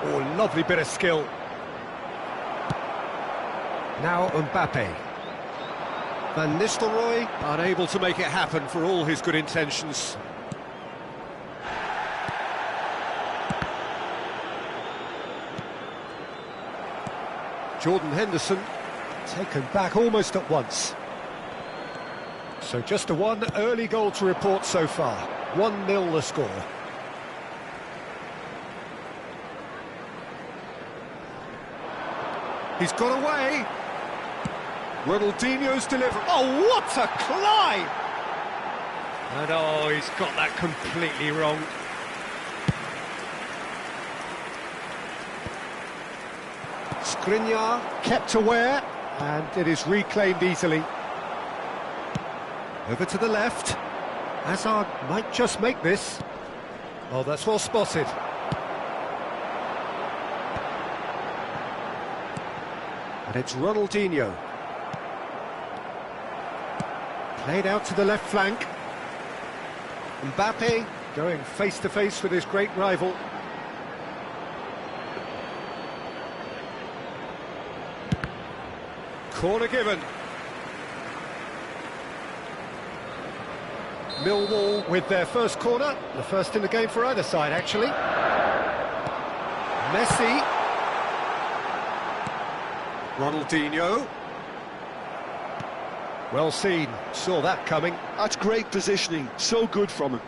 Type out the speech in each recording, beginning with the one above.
Oh, lovely bit of skill. Now Mbappe. Van Nistelrooy, unable to make it happen for all his good intentions. Jordan Henderson, taken back almost at once. So just a one early goal to report so far. 1-0 the score. He's got away. Ronaldinho's delivery. Oh, what a climb! And oh, he's got that completely wrong. Skriniar kept aware, and it is reclaimed easily. Over to the left. Hazard might just make this. Oh, that's well spotted. And it's Ronaldinho. Played out to the left flank. Mbappe going face-to-face with his great rival. Corner given. Millwall with their first corner, the first in the game for either side, actually. Messi. Ronaldinho. Well seen, saw that coming. That's great positioning, so good from him.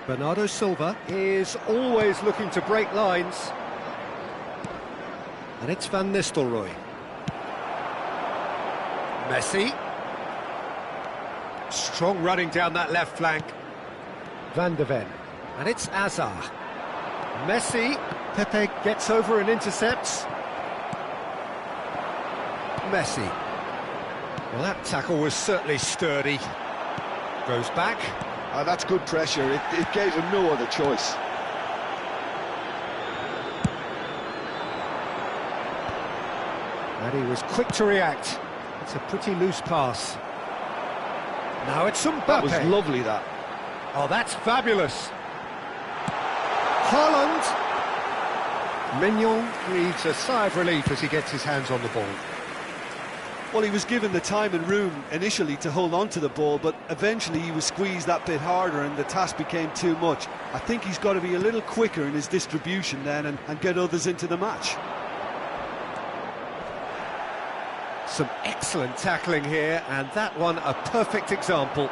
Bernardo Silva is always looking to break lines. And it's Van Nistelrooy. Messi. Strong running down that left flank. Van de Ven. And it's Hazard. Messi. Pepe gets over and intercepts. Messi. Well, that tackle was certainly sturdy. Goes back. That's good pressure. It gave him no other choice. And he was quick to react. It's a pretty loose pass. Now it's Mbappe. That was lovely, that. Oh, that's fabulous. Haaland. Mignon breathes a sigh of relief as he gets his hands on the ball. Well, he was given the time and room initially to hold on to the ball, but eventually he was squeezed that bit harder and the task became too much. I think he's got to be a little quicker in his distribution then and get others into the match. Some excellent tackling here, and that one a perfect example.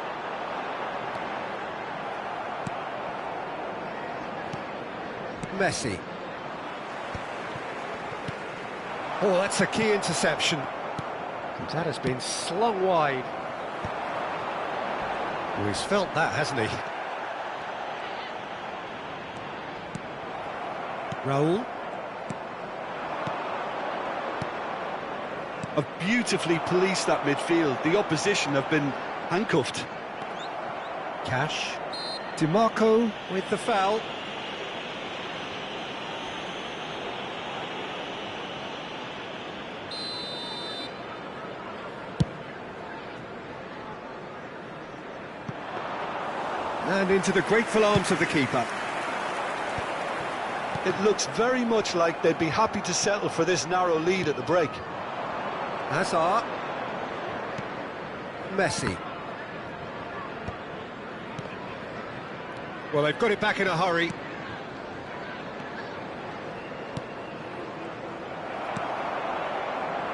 Messi. Oh, that's a key interception. And that has been slung wide. Oh, he's felt that, hasn't he? Raul. Have beautifully policed that midfield. The opposition have been handcuffed. Cash. DiMarco with the foul. And into the grateful arms of the keeper. It looks very much like they'd be happy to settle for this narrow lead at the break. Hazard. Messi. Well, they've got it back in a hurry.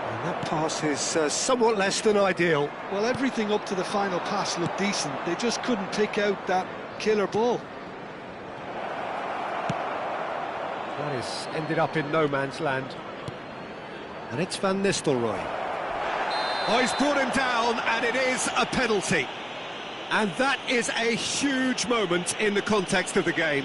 And that pass is somewhat less than ideal. Well, everything up to the final pass looked decent. They just couldn't pick out that killer ball. That is ended up in no man's land. And it's Van Nistelrooy. Oh, he's brought him down, and it is a penalty. And that is a huge moment in the context of the game.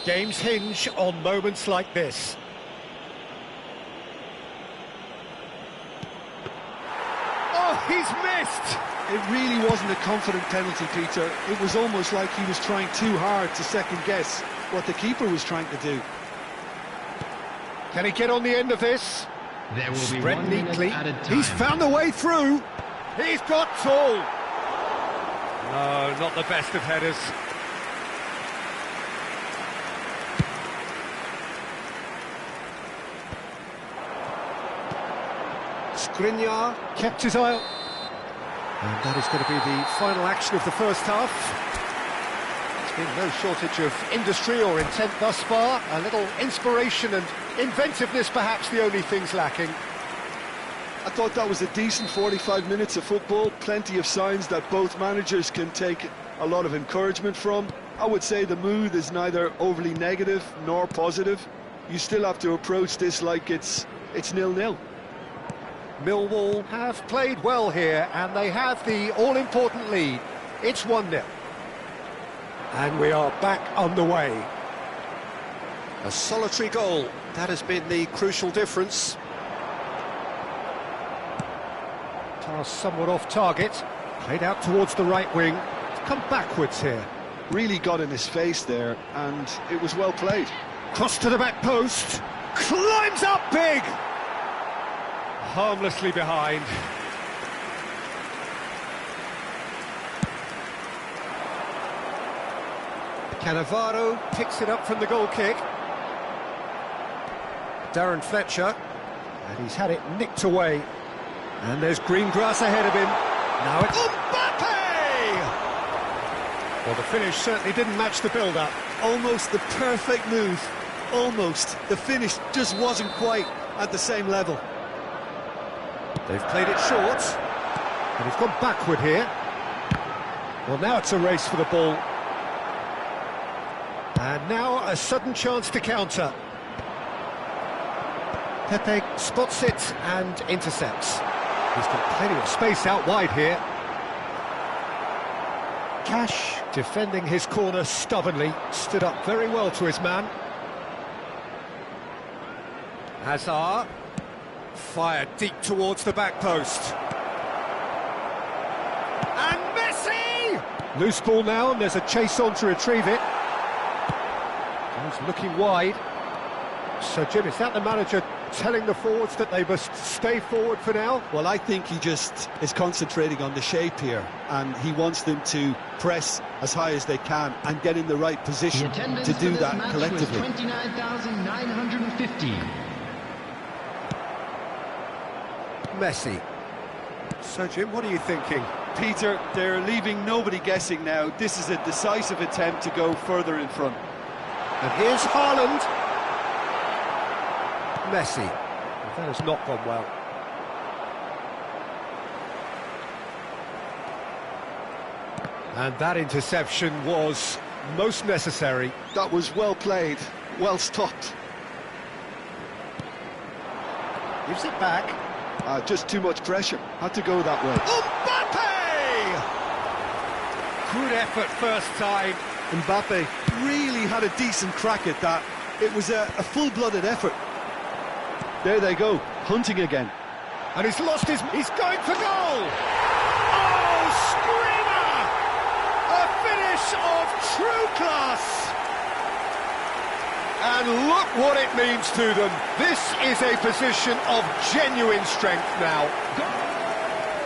Games hinge on moments like this. Oh, he's missed! It really wasn't a confident penalty, Peter. It was almost like he was trying too hard to second-guess what the keeper was trying to do. Can he get on the end of this? There will be Spread 1 minute neatly. added time. He's found a way through. He's got tall. No, not the best of headers. Skriniar kept his eye. And that is going to be the final action of the first half. There's been no shortage of industry or intent thus far. A little inspiration and inventiveness, perhaps the only things lacking. I thought that was a decent 45 minutes of football. Plenty of signs that both managers can take a lot of encouragement from. I would say the mood is neither overly negative nor positive. You still have to approach this like it's 0-0. Millwall have played well here, and they have the all-important lead. It's 1-0. And we are back underway. A solitary goal, that has been the crucial difference. Pass somewhat off target, played out towards the right wing. It's come backwards here. Really got in his face there, and it was well played. Cross to the back post, climbs up big! Harmlessly behind. Cannavaro picks it up from the goal kick. Darren Fletcher, and he's had it nicked away. And there's green grass ahead of him. Now it's Mbappe! Well, the finish certainly didn't match the build-up. Almost the perfect move. Almost. The finish just wasn't quite at the same level. They've played it short, and he's gone backward here. Well, now it's a race for the ball. And now a sudden chance to counter. Pepe spots it and intercepts. He's got plenty of space out wide here. Cash, defending his corner stubbornly, stood up very well to his man. Hazard, fired deep towards the back post. And Messi! Loose ball now, and there's a chase on to retrieve it. He's looking wide. So, Jim, is that the manager telling the forwards that they must stay forward for now? Well, I think he just is concentrating on the shape here, and he wants them to press as high as they can and get in the right position to do that collectively. 29,950. Messi. So, Jim, what are you thinking? Peter, they're leaving nobody guessing now. This is a decisive attempt to go further in front. And here's Haaland. Messi. That has not gone well. And that interception was most necessary. That was well played, well stopped. Gives it back. Just too much pressure. Had to go that way. Mbappe! Good effort first time. Mbappe really had a decent crack at that. It was a full-blooded effort. There they go, hunting again. And he's lost his... He's going for goal! Oh, screamer! A finish of true class! And look what it means to them. This is a position of genuine strength now.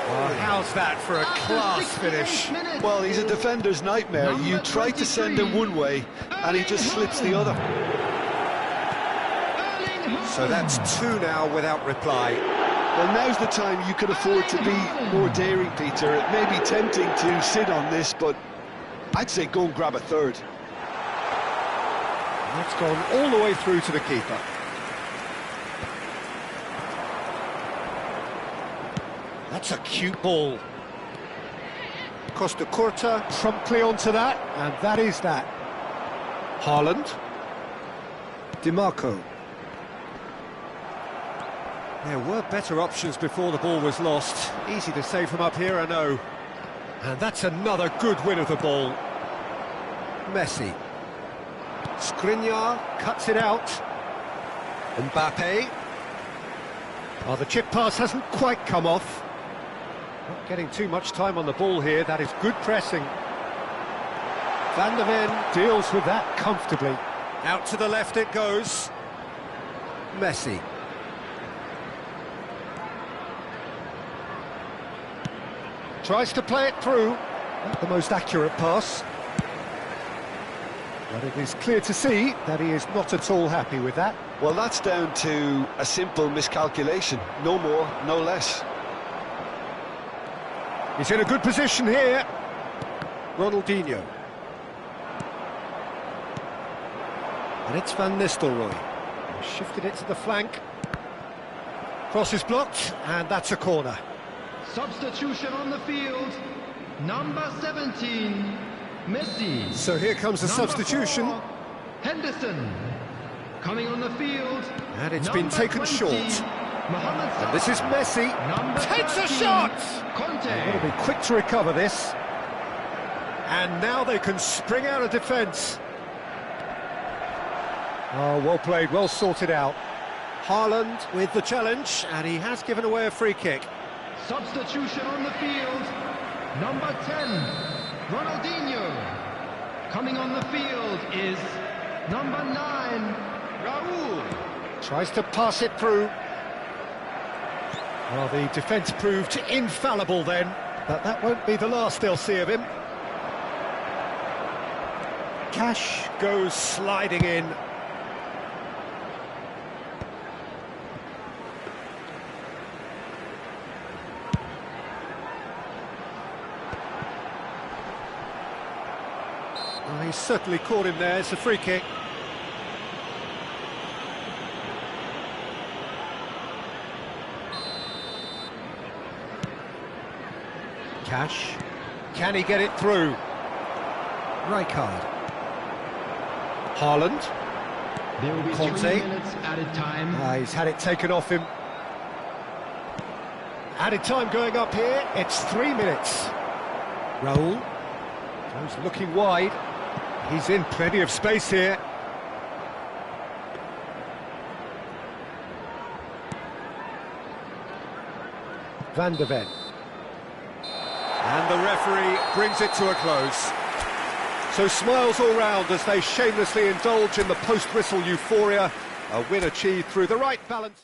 Well, how's that for a class finish? Well, he's a defender's nightmare. You try to send him one way, and he just slips the other. So that's two now without reply. Well, now's the time you could afford to be more daring, Peter. It may be tempting to sit on this, but I'd say go and grab a third. That's gone all the way through to the keeper. That's a cute ball. Costa Curta promptly onto that, and that is that. Haaland. DiMarco. There were better options before the ball was lost. Easy to say from up here, I know. And that's another good win of the ball. Messi. Skriniar cuts it out. Mbappe. Oh, the chip pass hasn't quite come off. Not getting too much time on the ball here. That is good pressing. Van der Ven deals with that comfortably. Out to the left it goes. Messi. Tries to play it through. Not the most accurate pass. But it is clear to see that he is not at all happy with that. Well, that's down to a simple miscalculation. No more, no less. He's in a good position here. Ronaldinho. And it's Van Nistelrooy. He's shifted it to the flank. Cross is blocked, and that's a corner. Substitution on the field, number 17, Messi. So here comes the substitution. 4, Henderson. Coming on the field, And it's been taken 20, short. Mohamed And this is Messi. Number Takes a 13, shot! Conte. They've got to be quick to recover this. And now they can spring out of defence. Oh, well played, well sorted out. Haaland with the challenge, and he has given away a free kick. Substitution on the field, number 10, Ronaldinho. Coming on the field is number 9, Raul. Tries to pass it through. Well, the defence proved infallible then, but that won't be the last they'll see of him. Cash goes sliding in. Well, he's certainly caught him there. It's a free kick. Cash. Can he get it through? Rijkaard. Haaland. There will be Conte. 3 minutes added time. He's had it taken off him. Added time going up here. It's 3 minutes. Raul. Goes looking wide. He's in plenty of space here. Van de Ven. And the referee brings it to a close. So smiles all round as they shamelessly indulge in the post-whistle euphoria. A win achieved through the right balance.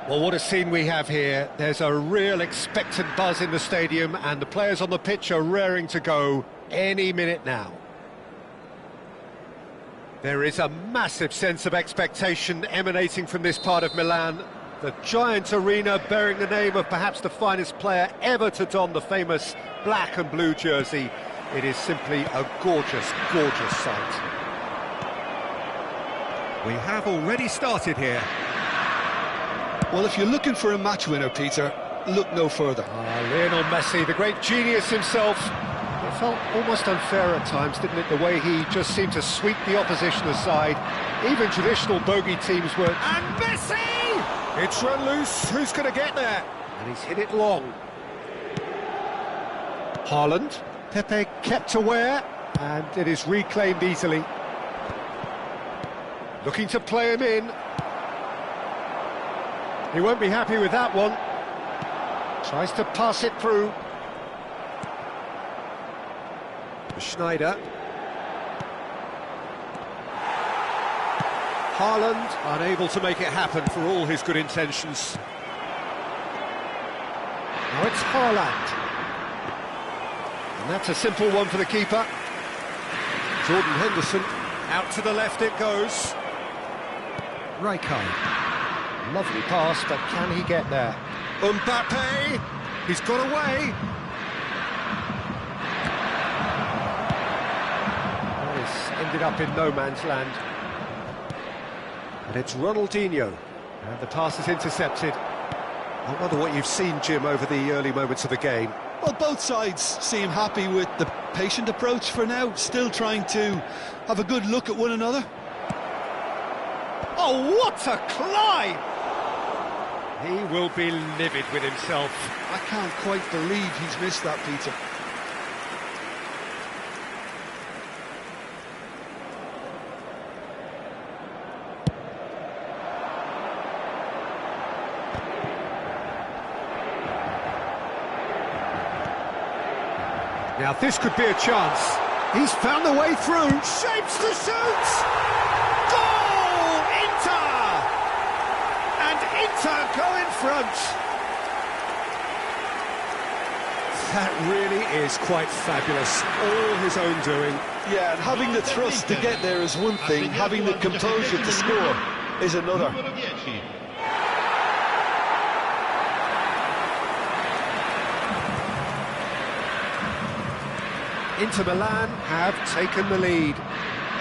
Well, what a scene we have here. There's a real expectant buzz in the stadium, and the players on the pitch are raring to go any minute now. There is a massive sense of expectation emanating from this part of Milan. The giant arena bearing the name of perhaps the finest player ever to don the famous black and blue jersey. It is simply a gorgeous, gorgeous sight. We have already started here. Well, if you're looking for a match winner, Peter, look no further. Lionel Messi, the great genius himself. It felt almost unfair at times, didn't it, the way he just seemed to sweep the opposition aside. Even traditional bogey teams were... And Messi! It's run loose, who's going to get there? And he's hit it long. Haaland, Pepe kept aware, and it is reclaimed easily. Looking to play him in. He won't be happy with that one. Tries to pass it through. Schneider. Haaland unable to make it happen for all his good intentions. Now it's Haaland. And that's a simple one for the keeper. Jordan Henderson. Out to the left it goes. Rijkaard. Lovely pass, but can he get there? Mbappe! He's got away! Ended up in no man's land. And it's Ronaldinho. And the pass is intercepted. I wonder what you've seen, Jim, over the early moments of the game. Well, both sides seem happy with the patient approach for now, still trying to have a good look at one another. Oh, what a climb! He will be livid with himself. I can't quite believe he's missed that, Peter. Now this could be a chance. He's found the way through. Shapes to shoot! Goal! Inter! And Inter go in front. That really is quite fabulous. All his own doing. Yeah, and having the thrust to get there is one thing, having the composure to score is another. Inter Milan have taken the lead.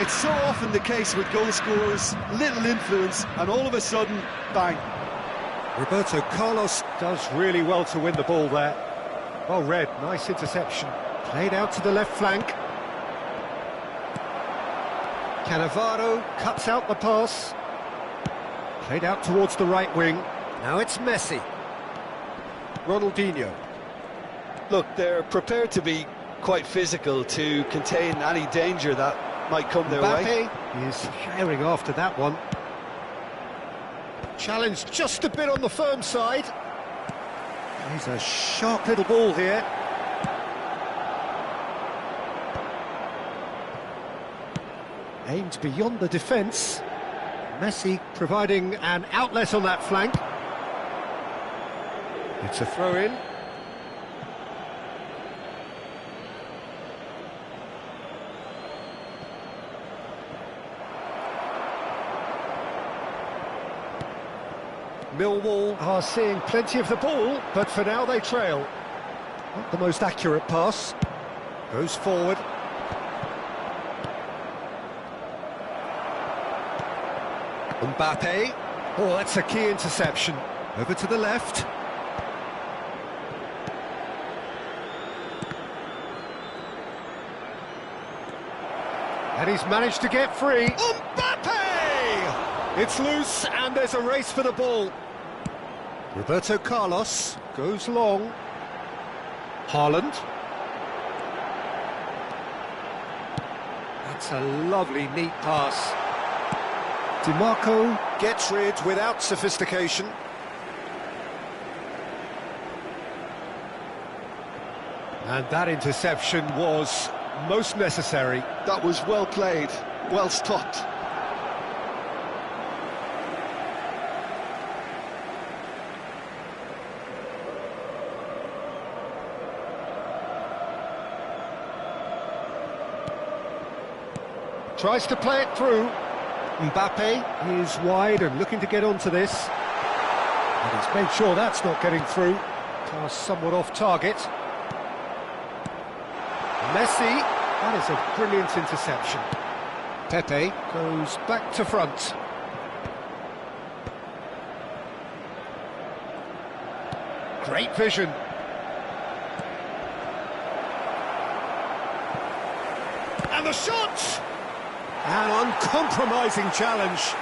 It's so often the case with goal scorers, little influence, and all of a sudden, bang. Roberto Carlos does really well to win the ball there. Well read, nice interception. Played out to the left flank. Cannavaro cuts out the pass. Played out towards the right wing. Now it's Messi. Ronaldinho. Look, they're prepared to be quite physical to contain any danger that might come their way. Mbappe is firing after that one. Challenged just a bit on the firm side. He's a sharp little ball here. Aimed beyond the defence. Messi providing an outlet on that flank. It's a throw-in. Millwall are seeing plenty of the ball, but for now they trail. Not the most accurate pass. Goes forward. Mbappe. Oh, that's a key interception. Over to the left. And he's managed to get free. Mbappe! It's loose and there's a race for the ball. Roberto Carlos goes long. Haaland. That's a lovely, neat pass. DiMarco gets rid without sophistication. And that interception was most necessary. That was well played, well stopped. Tries to play it through. Mbappe is wide and looking to get onto this. And he's made sure that's not getting through. Pass somewhat off target. Messi, that is a brilliant interception. Pepe goes back to front. Great vision. And the shot! An uncompromising challenge.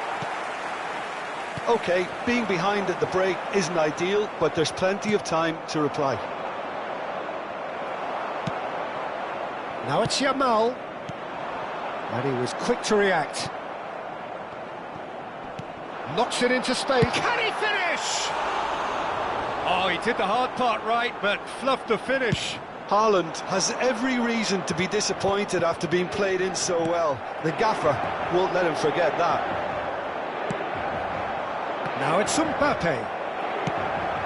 OK, being behind at the break isn't ideal, but there's plenty of time to reply. Now it's Yamal. And he was quick to react. Knocks it into space. Can he finish? Oh, he did the hard part right, but fluffed the finish. Haaland has every reason to be disappointed after being played in so well. The gaffer won't let him forget that. Now it's Mbappe.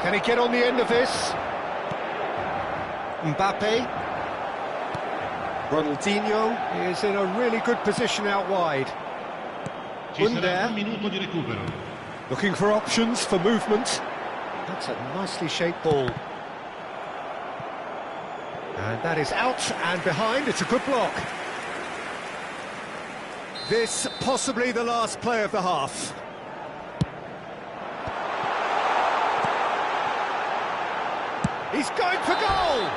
Can he get on the end of this? Mbappe. Ronaldinho is in a really good position out wide. Under. Looking for options for movement. That's a nicely shaped ball. And that is out and behind. It's a good block. This possibly the last play of the half. He's going for goal!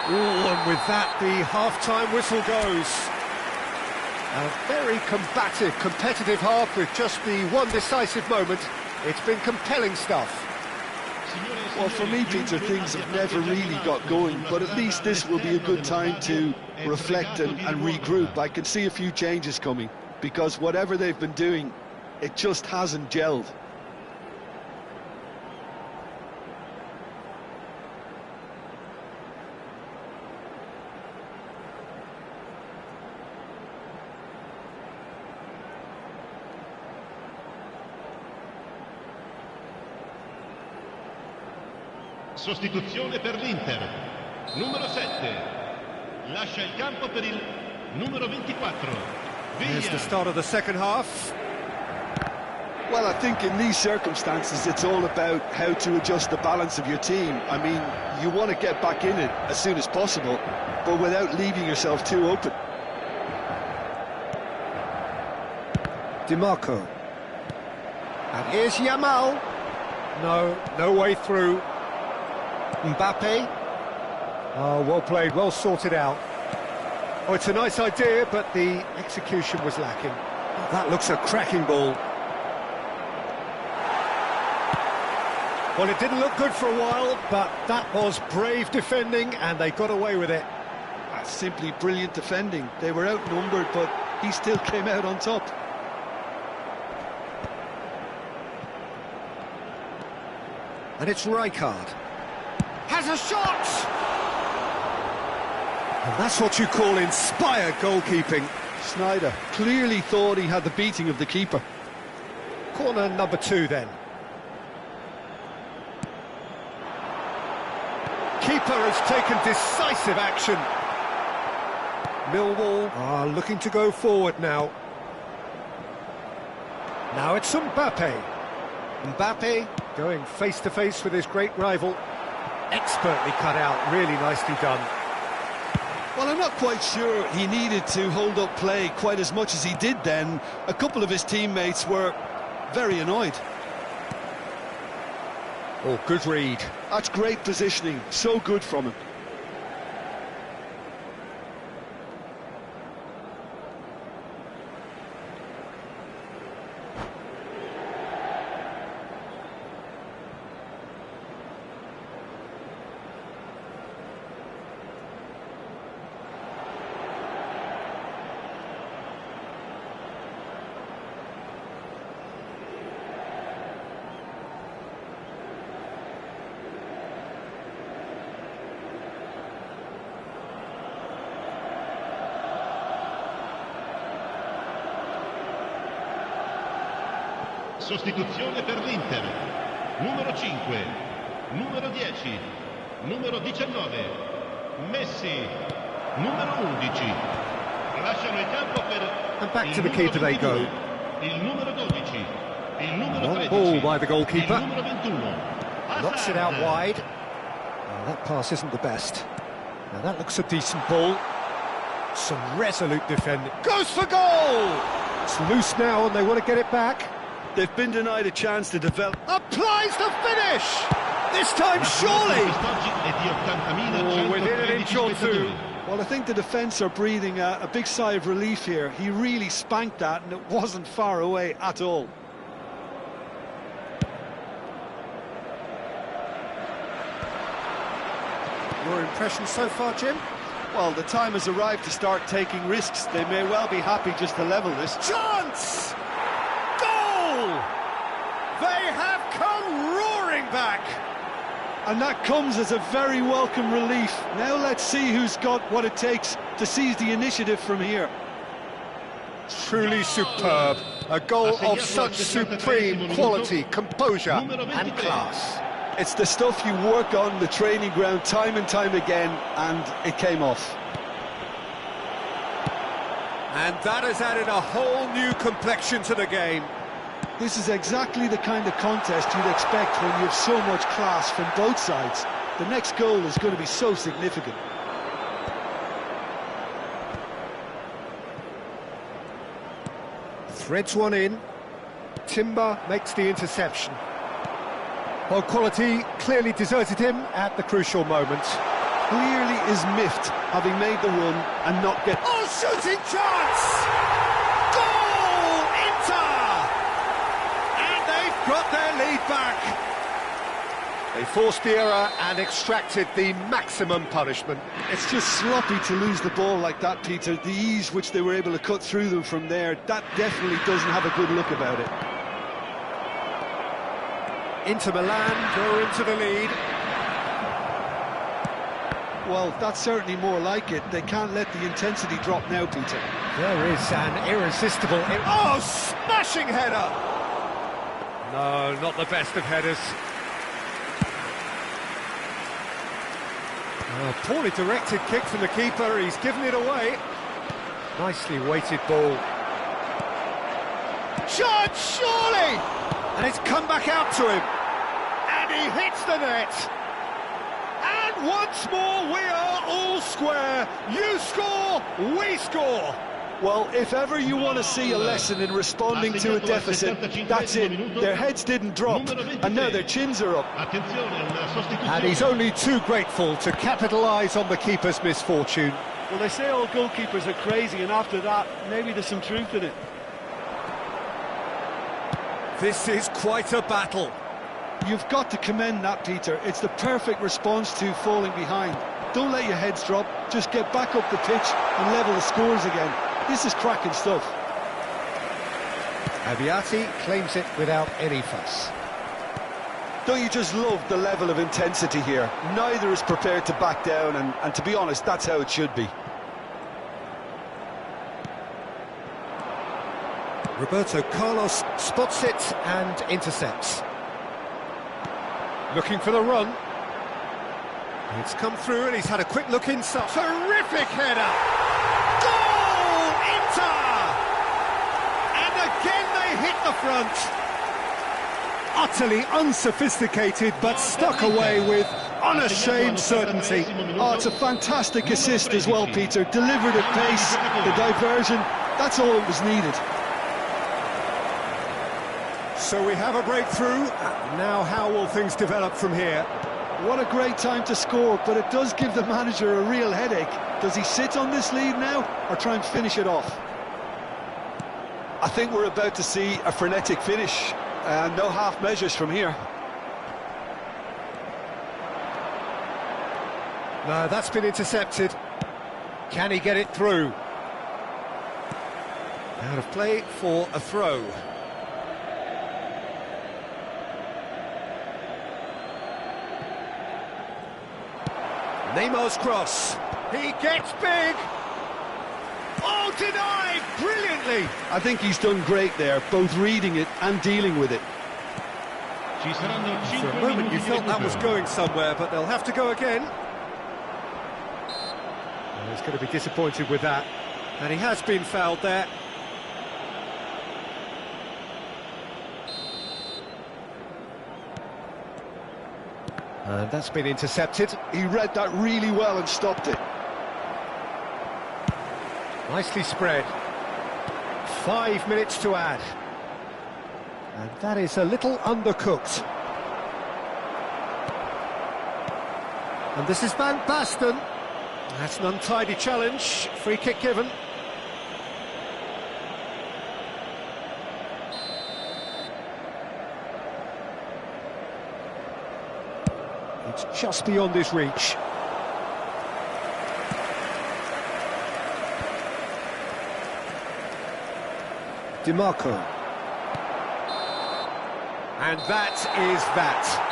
Ooh, and with that, the half-time whistle goes. A very combative, competitive half with just the one decisive moment. It's been compelling stuff. Well, for me, Peter, things have never really got going, but at least this will be a good time to reflect and regroup. I can see a few changes coming, because whatever they've been doing, it just hasn't gelled. Sostituzione per l'Inter. Numero 7. Lascia il campo per il numero 24. Here's the start of the second half. Well, I think in these circumstances, it's all about how to adjust the balance of your team. I mean, you want to get back in it as soon as possible, but without leaving yourself too open. DiMarco. And here's Yamal. No way through. Mbappe. Oh, well played, well sorted out. Oh, it's a nice idea, but the execution was lacking. Oh, that looks a cracking ball. Well, it didn't look good for a while, but that was brave defending, and they got away with it. That's simply brilliant defending. They were outnumbered, but he still came out on top. And it's Rijkaard. Has a shot! And that's what you call inspired goalkeeping. Sneijder clearly thought he had the beating of the keeper. Corner number 2 then. Keeper has taken decisive action. Millwall are looking to go forward now. Now it's Mbappe. Mbappe going face-to-face with his great rival. Expertly cut out, really nicely done. Well, I'm not quite sure he needed to hold up play quite as much as he did then. A couple of his teammates were very annoyed. Oh, good read. That's great positioning, so good from him. Sostituzione per l'Inter. Numero 5, numero 10, numero 19, Messi, numero 11. Lasciano il campo per And back to the keeper they go. Il numero 12, il numero Long 13, ball by the goalkeeper. il numero 21. Knocks it out wide. Oh, that pass isn't the best. Now that looks a decent ball. Some resolute defending. Goes for goal! It's loose now and they want to get it back. They've been denied a chance to develop. Applies the finish! This time surely! Oh, within an inch or two. Well, I think the defence are breathing a big sigh of relief here. He really spanked that and it wasn't far away at all. Your impression so far, Jim? Well, the time has arrived to start taking risks. They may well be happy just to level this. Chance! Goal! They have come roaring back! And that comes as a very welcome relief. Now let's see who's got what it takes to seize the initiative from here. Truly superb. A goal of such supreme quality, composure and class. It's the stuff you work on the training ground time and time again, and it came off. And that has added a whole new complexion to the game. This is exactly the kind of contest you'd expect when you have so much class from both sides. The next goal is going to be so significant. Threads one in. Timber makes the interception. Well, quality clearly deserted him at the crucial moment. Clearly is miffed, having made the run and not get... Oh, shooting chance! Goal! Inter! And they've got their lead back. They forced the error and extracted the maximum punishment. It's just sloppy to lose the ball like that, Peter. The ease which they were able to cut through them from there, that definitely doesn't have a good look about it. Inter Milan go into the lead. Well, that's certainly more like it. They can't let the intensity drop now, Peter. There is an irresistible... Oh, smashing header! No, not the best of headers. Oh, poorly directed kick from the keeper, he's given it away. Nicely weighted ball. Shot, surely! And it's come back out to him. And he hits the net. And once more we are all square. You score, we score. Well, if ever you want to see a lesson in responding to a deficit, that's it. Their heads didn't drop, and now their chins are up. And he's only too grateful to capitalise on the keeper's misfortune. Well, they say all goalkeepers are crazy, and after that, maybe there's some truth in it. This is quite a battle. You've got to commend that, Peter. It's the perfect response to falling behind. Don't let your heads drop, just get back up the pitch and level the scores again. This is cracking stuff. Abiati claims it without any fuss. Don't you just love the level of intensity here? Neither is prepared to back down, and to be honest, that's how it should be. Roberto Carlos spots it and intercepts. Looking for the run. It's come through and he's had a quick look inside. Terrific header! Goal! Inter! And again they hit the front. Utterly unsophisticated but stuck away with unashamed certainty. Oh, it's a fantastic assist as well, Peter. Delivered at pace, the diversion, that's all that was needed. So we have a breakthrough. Now how will things develop from here? What a great time to score, but it does give the manager a real headache. Does he sit on this lead now, or try and finish it off? I think we're about to see a frenetic finish, and no half measures from here. No, that's been intercepted. Can he get it through? Out of play for a throw. Neymar's cross. He gets big. Oh, denied brilliantly. I think he's done great there, both reading it and dealing with it. For a moment you felt that was going somewhere, but they'll have to go again. He's going to be disappointed with that. And he has been fouled there. And that's been intercepted. He read that really well and stopped it. Nicely spread. 5 minutes to add. And that is a little undercooked. And this is Van Basten. That's an untidy challenge. Free kick given. It's just beyond his reach. DiMarco. And that is that.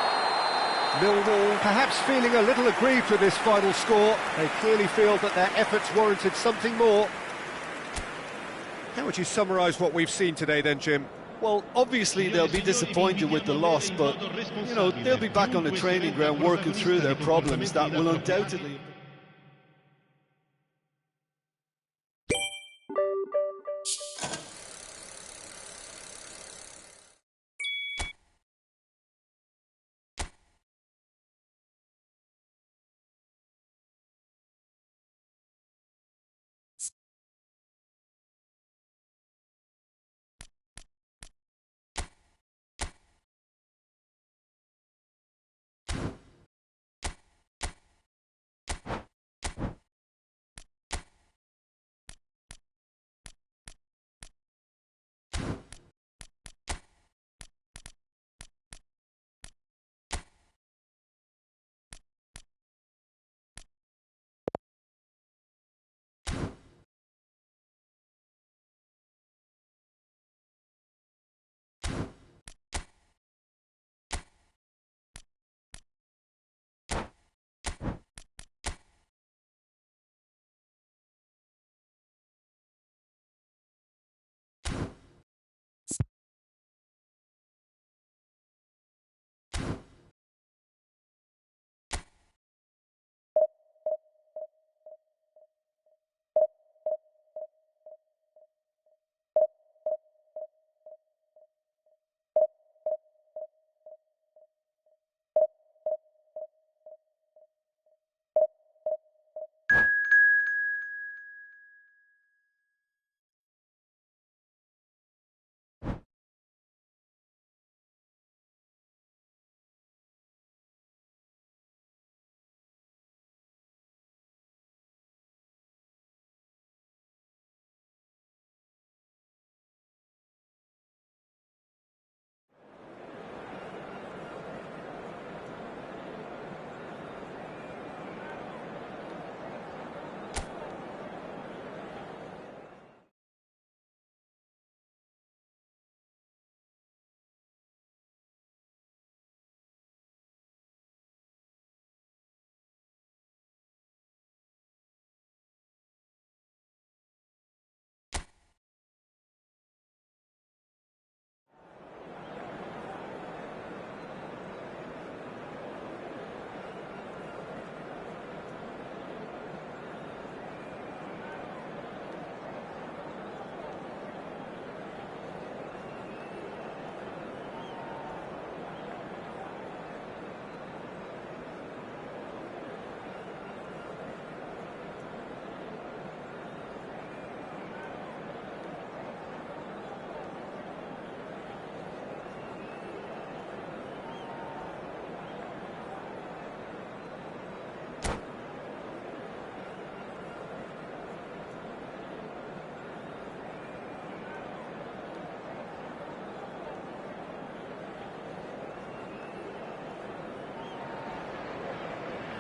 Millwall perhaps feeling a little aggrieved with this final score. They clearly feel that their efforts warranted something more. How would you summarise what we've seen today then, Jim? Well, obviously they'll be disappointed with the loss, but, you know, they'll be back on the training ground working through their problems that will undoubtedly...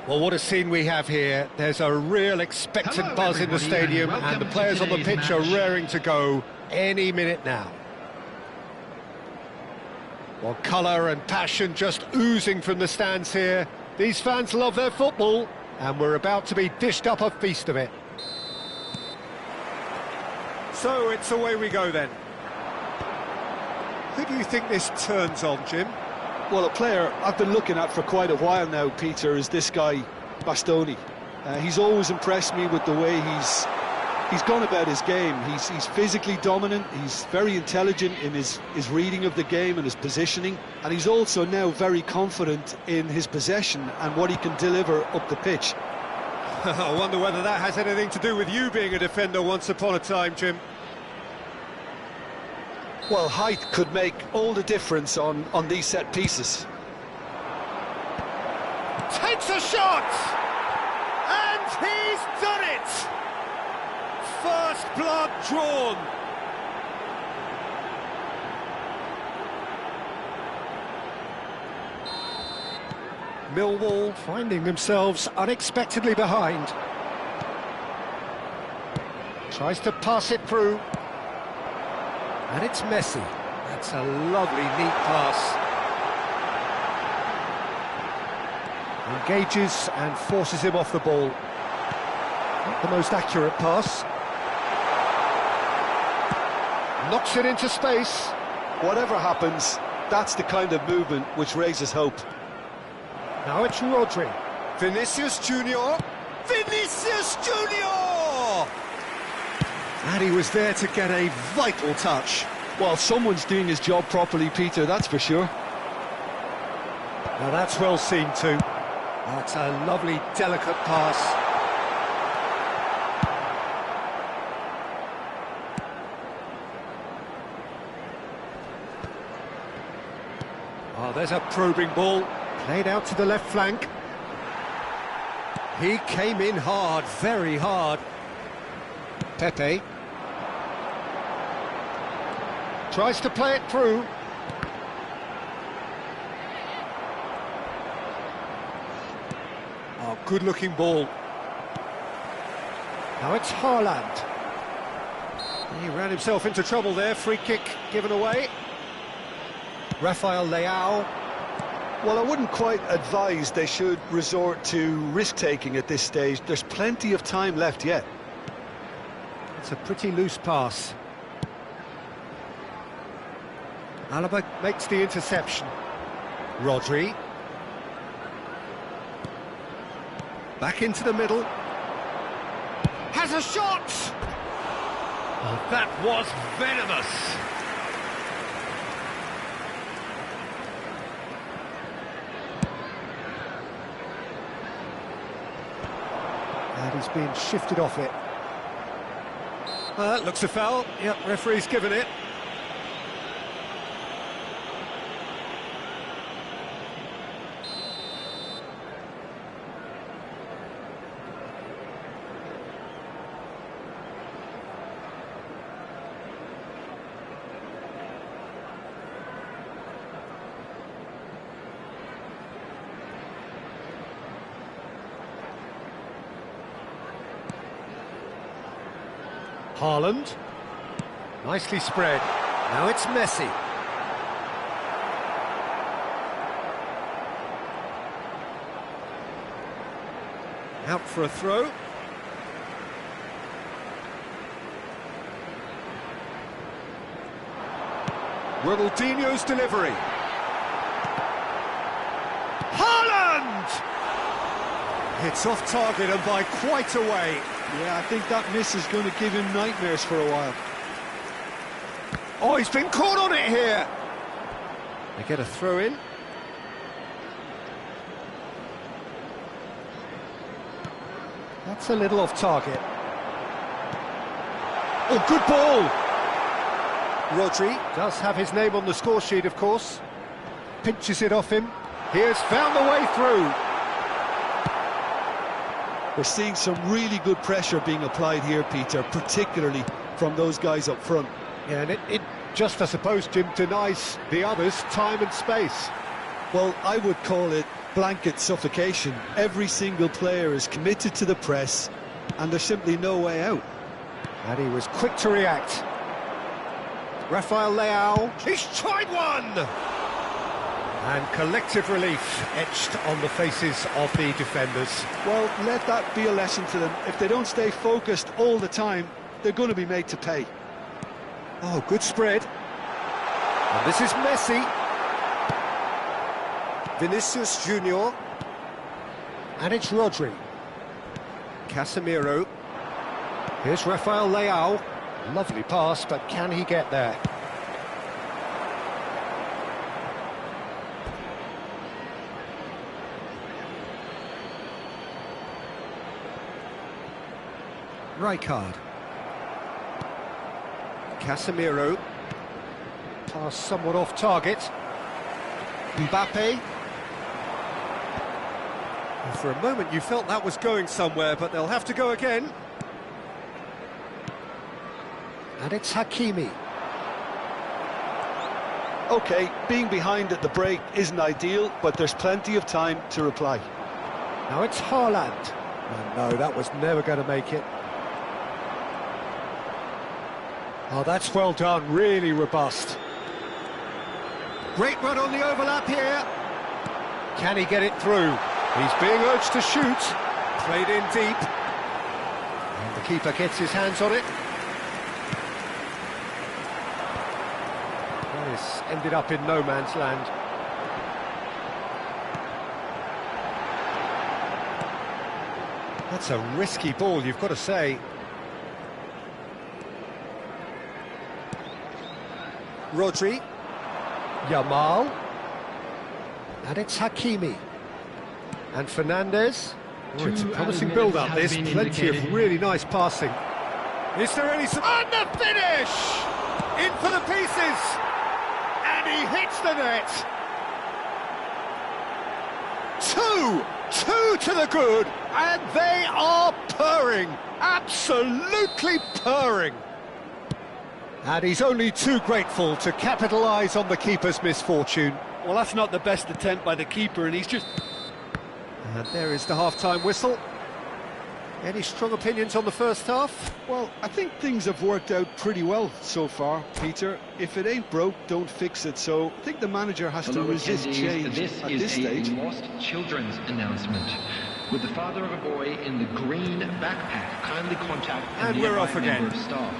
Well, what a scene we have here. There's a real expectant buzz in the stadium, and the players on the pitch are raring to go any minute now. Well, colour and passion just oozing from the stands here. These fans love their football, and we're about to be dished up a feast of it. So it's away we go then. Who do you think this turns on, Jim? Well, a player I've been looking at for quite a while now, Peter, is this guy, Bastoni. He's always impressed me with the way He's gone about his game. He's physically dominant, he's very intelligent in his reading of the game and his positioning, and he's also now very confident in his possession and what he can deliver up the pitch. I wonder whether that has anything to do with you being a defender once upon a time, Jim. Well, height could make all the difference on these set pieces. Takes a shot! And he's done it! First blood drawn. Millwall finding themselves unexpectedly behind. Tries to pass it through. And it's Messi. That's a lovely, neat pass. Engages and forces him off the ball. Not the most accurate pass. Knocks it into space. Whatever happens, that's the kind of movement which raises hope. Now it's Rodri. Vinicius Junior. Vinicius Junior! And he was there to get a vital touch. Well, someone's doing his job properly, Peter, that's for sure. Now that's well seen too. That's a lovely, delicate pass. Oh, there's a probing ball. Played out to the left flank. He came in hard, very hard. Pepe. Tries to play it through. Oh, good-looking ball. Now it's Haaland. He ran himself into trouble there. Free kick given away. Rafael Leao. Well, I wouldn't quite advise they should resort to risk-taking at this stage. There's plenty of time left yet. It's a pretty loose pass. Alaba makes the interception. Rodri. Back into the middle. Has a shot! Oh, that was venomous. And he's being shifted off it. That looks a foul. Yep, referee's given it. Haaland, nicely spread. Now it's Messi. Out for a throw. Ronaldinho's delivery. Haaland! It's off target and by quite a way. Yeah, I think that miss is going to give him nightmares for a while. Oh, he's been caught on it here. They get a throw in. That's a little off target. Oh, good ball. Rodri does have his name on the score sheet, of course. Pinches it off him. He has found the way through. We're seeing some really good pressure being applied here, Peter, particularly from those guys up front. Yeah, and it just, I suppose, Jim, denies the others time and space. Well, I would call it blanket suffocation. Every single player is committed to the press, and there's simply no way out. And he was quick to react. Rafael Leao, he's tried one! And collective relief etched on the faces of the defenders. Well, let that be a lesson to them. If they don't stay focused all the time, they're going to be made to pay. Oh, good spread. And this is Messi. Vinicius Junior. And it's Rodri. Casemiro. Here's Rafael Leao. Lovely pass, but can he get there? Rijkaard. Casemiro. Pass somewhat off target. Mbappe. Well, for a moment you felt that was going somewhere, but they'll have to go again. And it's Hakimi. OK, being behind at the break isn't ideal, but there's plenty of time to reply. Now it's Haaland. Oh, no, that was never going to make it. Oh, that's well done, really robust. Great run on the overlap here. Can he get it through? He's being urged to shoot. Played in deep. And the keeper gets his hands on it. Well, this ended up in no man's land. That's a risky ball, you've got to say. Rodri. Yamal. And it's Hakimi. And Fernandes. Oh, it's a promising build-up, this. Plenty of really nice passing. Is there any... And the finish! In for the pieces! And he hits the net! Two to the good, and they are purring! Absolutely purring! And he's only too grateful to capitalise on the keeper's misfortune. Well, that's not the best attempt by the keeper, and he's just... And there is the half-time whistle. Any strong opinions on the first half? Well, I think things have worked out pretty well so far, Peter. If it ain't broke, don't fix it. So I think the manager has to resist change at this stage. This is a lost children's announcement. With the father of a boy in the green backpack, kindly contact and we're off again. Member of staff.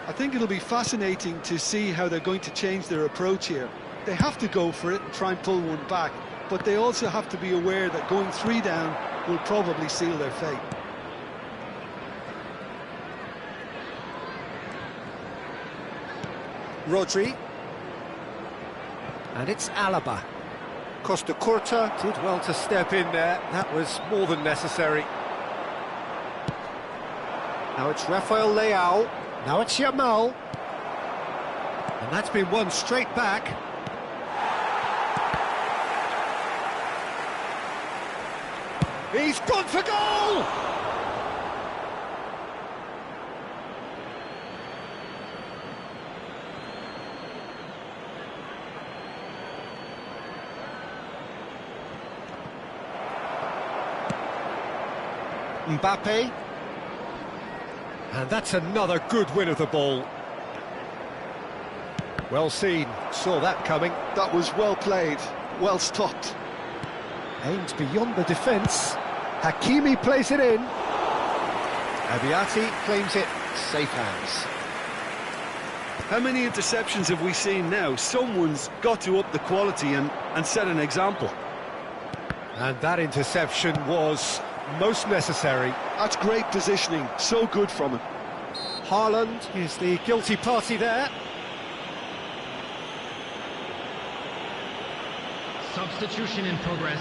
I think it'll be fascinating to see how they're going to change their approach here. They have to go for it and try and pull one back, but they also have to be aware that going 3 down will probably seal their fate. Rodri. And it's Alaba. Costa Curta did well to step in there. That was more than necessary. Now it's Rafael Leao. Now it's Yamal. And that's been won straight back. He's gone for goal! Mbappe. And that's another good win of the ball. Well seen, saw that coming. That was well played, well stopped. Aimed beyond the defence. Hakimi plays it in. Abiati claims it, safe hands. How many interceptions have we seen now? Someone's got to up the quality and set an example. And that interception was most necessary. That's great positioning, so good from him. Haaland is the guilty party there. Substitution in progress.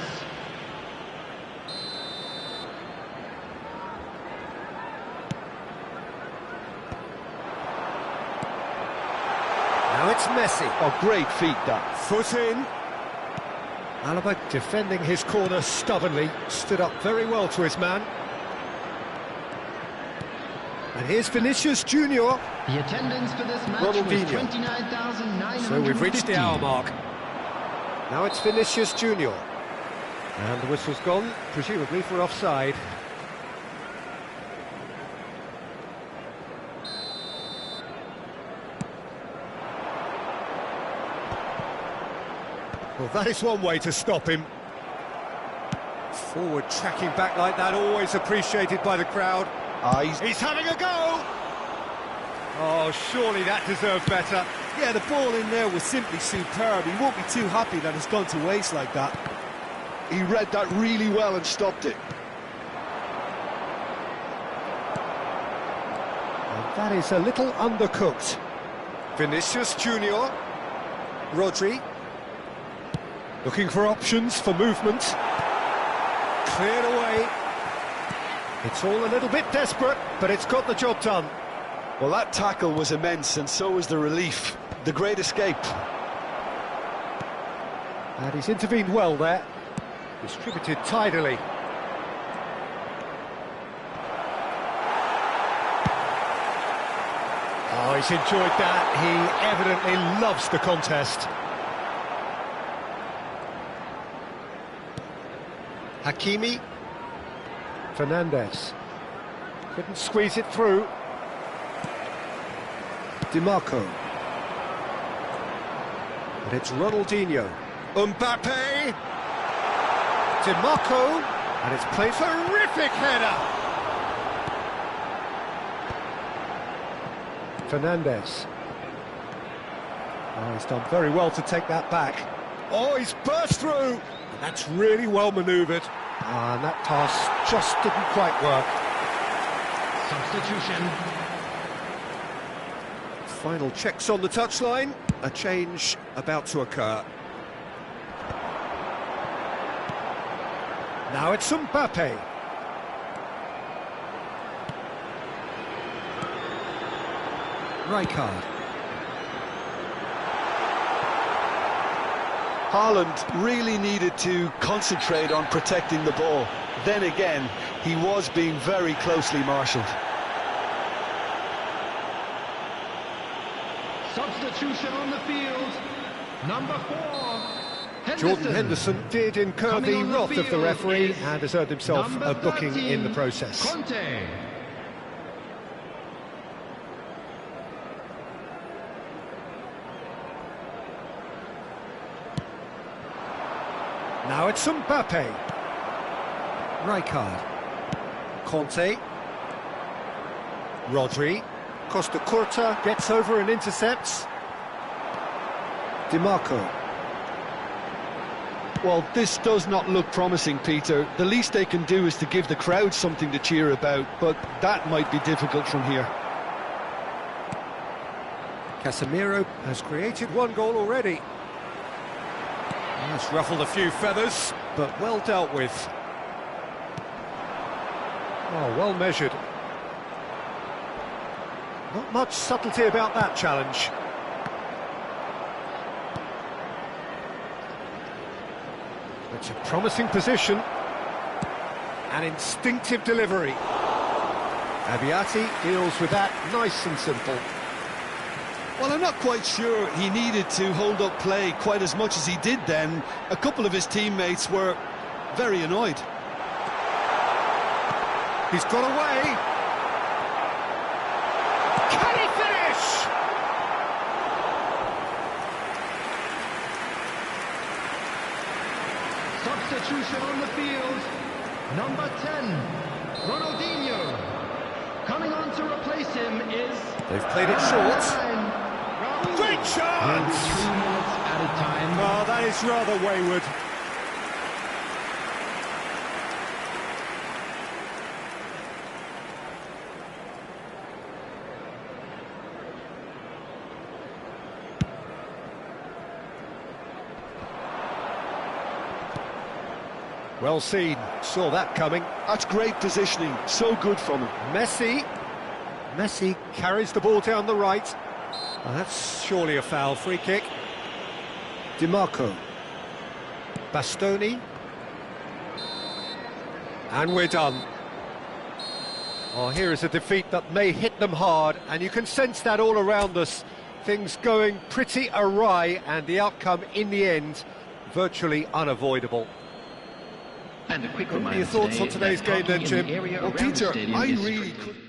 Now it's Messi. Oh, great feat, that. Foot in. Alaba defending his corner stubbornly, stood up very well to his man. And here's Vinicius Junior. The attendance for this match was 29,950. So we've reached the hour mark. Now it's Vinicius Junior. And the whistle's gone, presumably for offside. Well, that is one way to stop him. Forward tracking back like that, always appreciated by the crowd. He's having a go! Oh, surely that deserved better. Yeah, the ball in there was simply superb. He won't be too happy that it's gone to waste like that. He read that really well and stopped it. That is a little undercooked. Vinicius Junior. Rodri. Looking for options for movement. Cleared away. It's all a little bit desperate, but it's got the job done. Well, that tackle was immense, and so was the relief. The great escape. And he's intervened well there. Distributed tidily. Oh, he's enjoyed that. He evidently loves the contest. Hakimi. Fernandes. Couldn't squeeze it through. DiMarco. And it's Ronaldinho. Mbappe. DiMarco. And it's played terrific header. Fernandes. Oh, he's done very well to take that back. Oh, he's burst through. That's really well manoeuvred. And that pass just didn't quite work. Substitution. Final checks on the touchline. A change about to occur. Now it's Mbappe. Rijkaard. Haaland really needed to concentrate on protecting the ball. Then again, he was being very closely marshalled. Substitution on the field. Number 4. Henderson. Jordan Henderson did incur the wrath of the referee and has earned himself a booking 13, in the process. Conte. Now it's Mbappe. Rijkaard. Conte. Rodri. Costa Curta gets over and intercepts. DiMarco. Well, this does not look promising, Peter. The least they can do is to give the crowd something to cheer about, but that might be difficult from here. Casemiro has created one goal already. That's ruffled a few feathers, but well dealt with. Oh, well measured. Not much subtlety about that challenge. It's a promising position. An instinctive delivery. Abbiati deals with that nice and simple. Well, I'm not quite sure he needed to hold up play quite as much as he did then. A couple of his teammates were very annoyed. He's got away. Can he finish? Substitution on the field. Number 10. Ronaldinho. Coming on to replace him is... They've played it short. Great chance! 3 minutes added time. Oh, that is rather wayward. Well seen, saw that coming. That's great positioning, so good from him. Messi carries the ball down the right. Oh, that's surely a foul. Free kick. DiMarco. Bastoni. And we're done. Oh, here is a defeat that may hit them hard, and you can sense that all around us. Things going pretty awry, and the outcome in the end virtually unavoidable. And a quick What are reminder your thoughts on today's game then, Jim? Well, Peter, I really couldn't...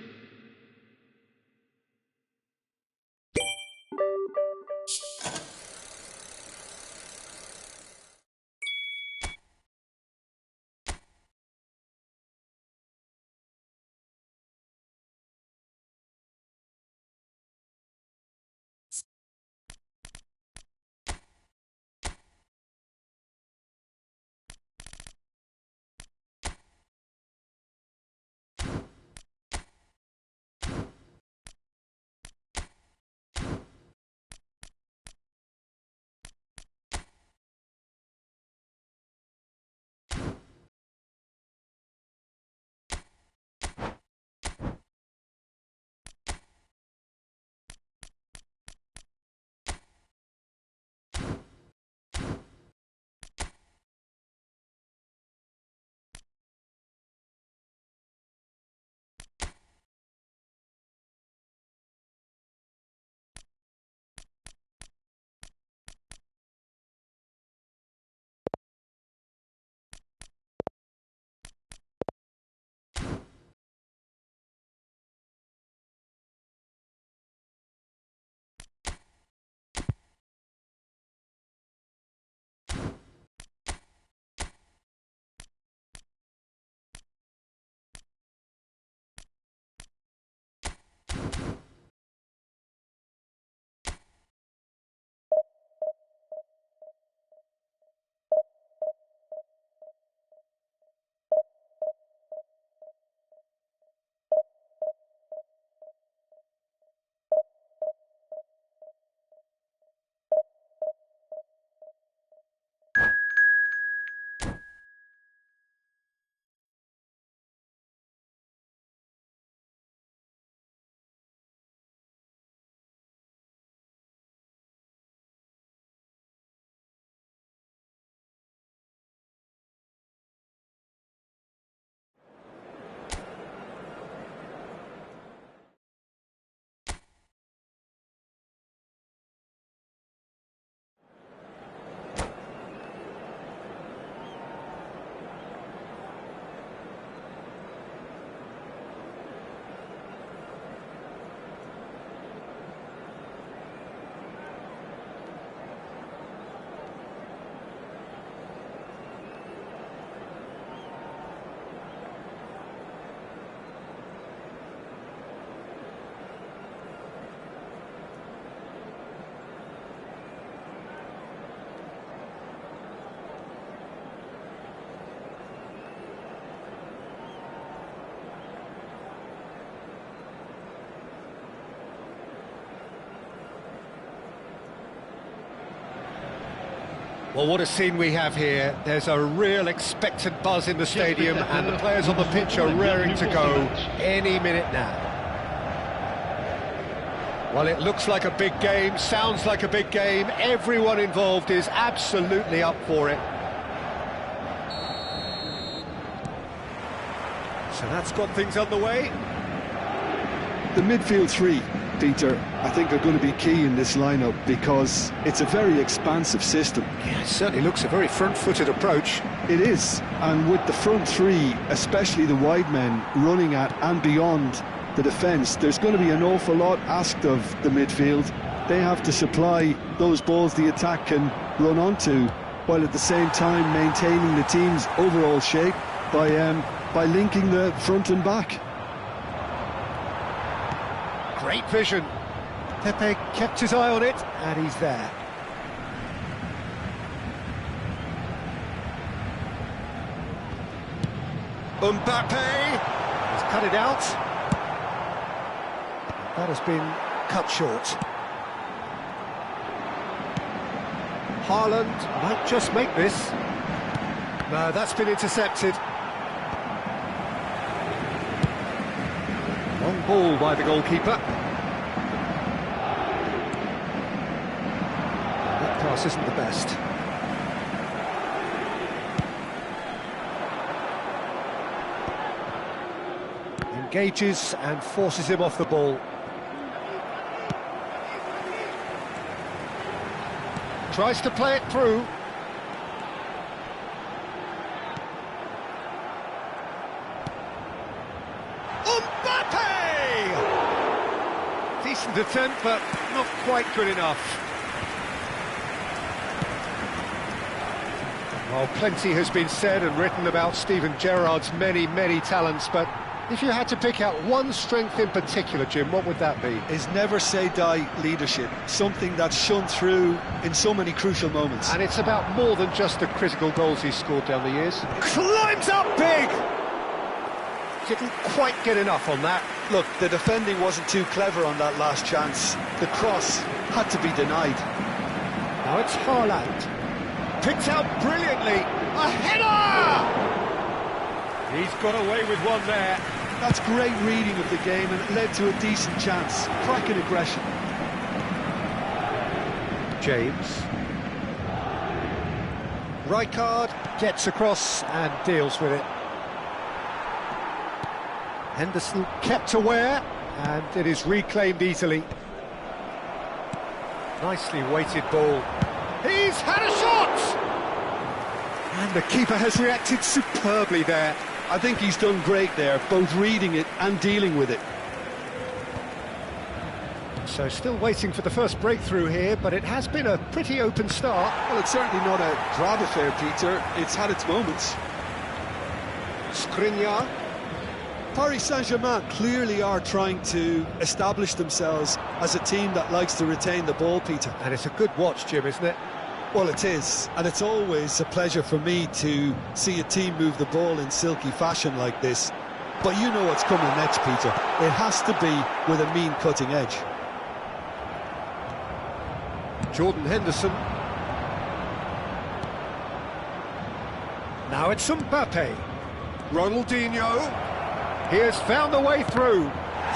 Well, what a scene we have here. There's a real expectant buzz in the stadium, and the players on the pitch are raring to go any minute now. Well, it looks like a big game, sounds like a big game. Everyone involved is absolutely up for it. So that's got things underway. The midfield three, Peter, I think are going to be key in this lineup because it's a very expansive system. Yeah, it certainly looks a very front-footed approach. It is, and with the front three, especially the wide men, running at and beyond the defence, there's going to be an awful lot asked of the midfield. They have to supply those balls the attack can run onto, while at the same time maintaining the team's overall shape by linking the front and back. Great vision. Pepe kept his eye on it, and he's there. Mbappe! He's cut it out. That has been cut short. Haaland might just make this. No, that's been intercepted. Long ball by the goalkeeper. That pass isn't the best. Engages and forces him off the ball. Tries to play it through. Decent attempt, but not quite good enough. Well, plenty has been said and written about Steven Gerrard's many, many talents, but if you had to pick out one strength in particular, Jim, what would that be? His never-say-die leadership, something that's shone through in so many crucial moments. And it's about more than just the critical goals he's scored down the years. Climbs up big! Didn't quite get enough on that. Look, the defending wasn't too clever on that last chance. The cross had to be denied. Now it's Haaland. Picked out brilliantly. A header! He's got away with one there. That's great reading of the game, and it led to a decent chance. Cracking aggression. James. Rijkaard gets across and deals with it. Henderson kept aware, and it is reclaimed easily. Nicely weighted ball. He's had a shot! And the keeper has reacted superbly there. I think he's done great there, both reading it and dealing with it. So still waiting for the first breakthrough here, but it has been a pretty open start. Well, it's certainly not a drab affair, Peter. It's had its moments. Skriniar. Paris Saint-Germain clearly are trying to establish themselves as a team that likes to retain the ball, Peter. And it's a good watch, Jim, isn't it? Well, it is, and it's always a pleasure for me to see a team move the ball in silky fashion like this. But you know what's coming next, Peter. It has to be with a mean cutting edge. Jordan Henderson. Now it's Mbappe. Ronaldinho. He has found a way through.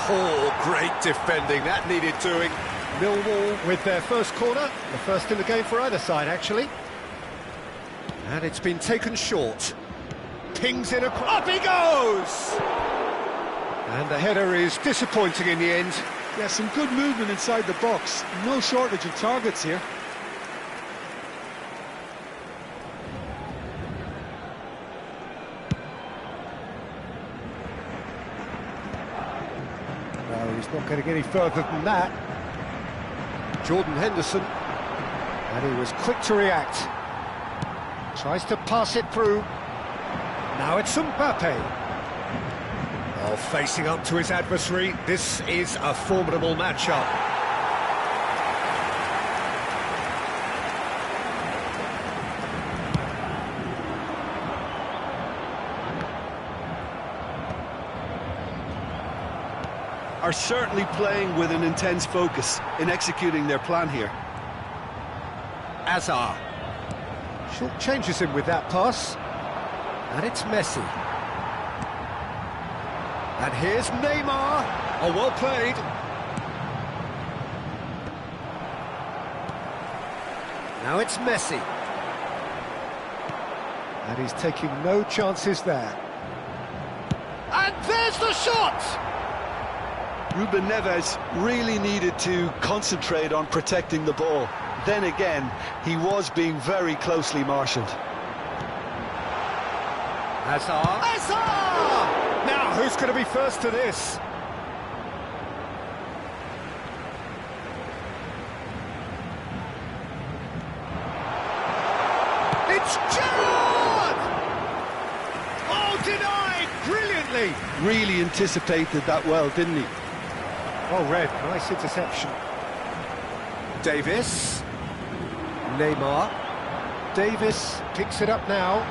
Oh, great defending. That needed doing. Millwall with their first corner. The first in the game for either side, actually. And it's been taken short. Pings in across. Up he goes! And the header is disappointing in the end. Yeah, some good movement inside the box. No shortage of targets here. No, he's not going to get any further than that. Jordan Henderson. And he was quick to react. Tries to pass it through. Now it's Mbappe. Oh, facing up to his adversary. This is a formidable matchup. Are certainly playing with an intense focus in executing their plan here. Azar. Short changes him with that pass. And it's Messi. And here's Neymar. Oh, well played. Now it's Messi. And he's taking no chances there. And there's the shot! Ruben Neves really needed to concentrate on protecting the ball. Then again, he was being very closely marshalled. Hazard. Hazard! Now, who's going to be first to this? It's Gerrard! Oh, denied! Brilliantly! Really anticipated that well, didn't he? Well read, nice interception. Davis. Neymar. Davis picks it up now.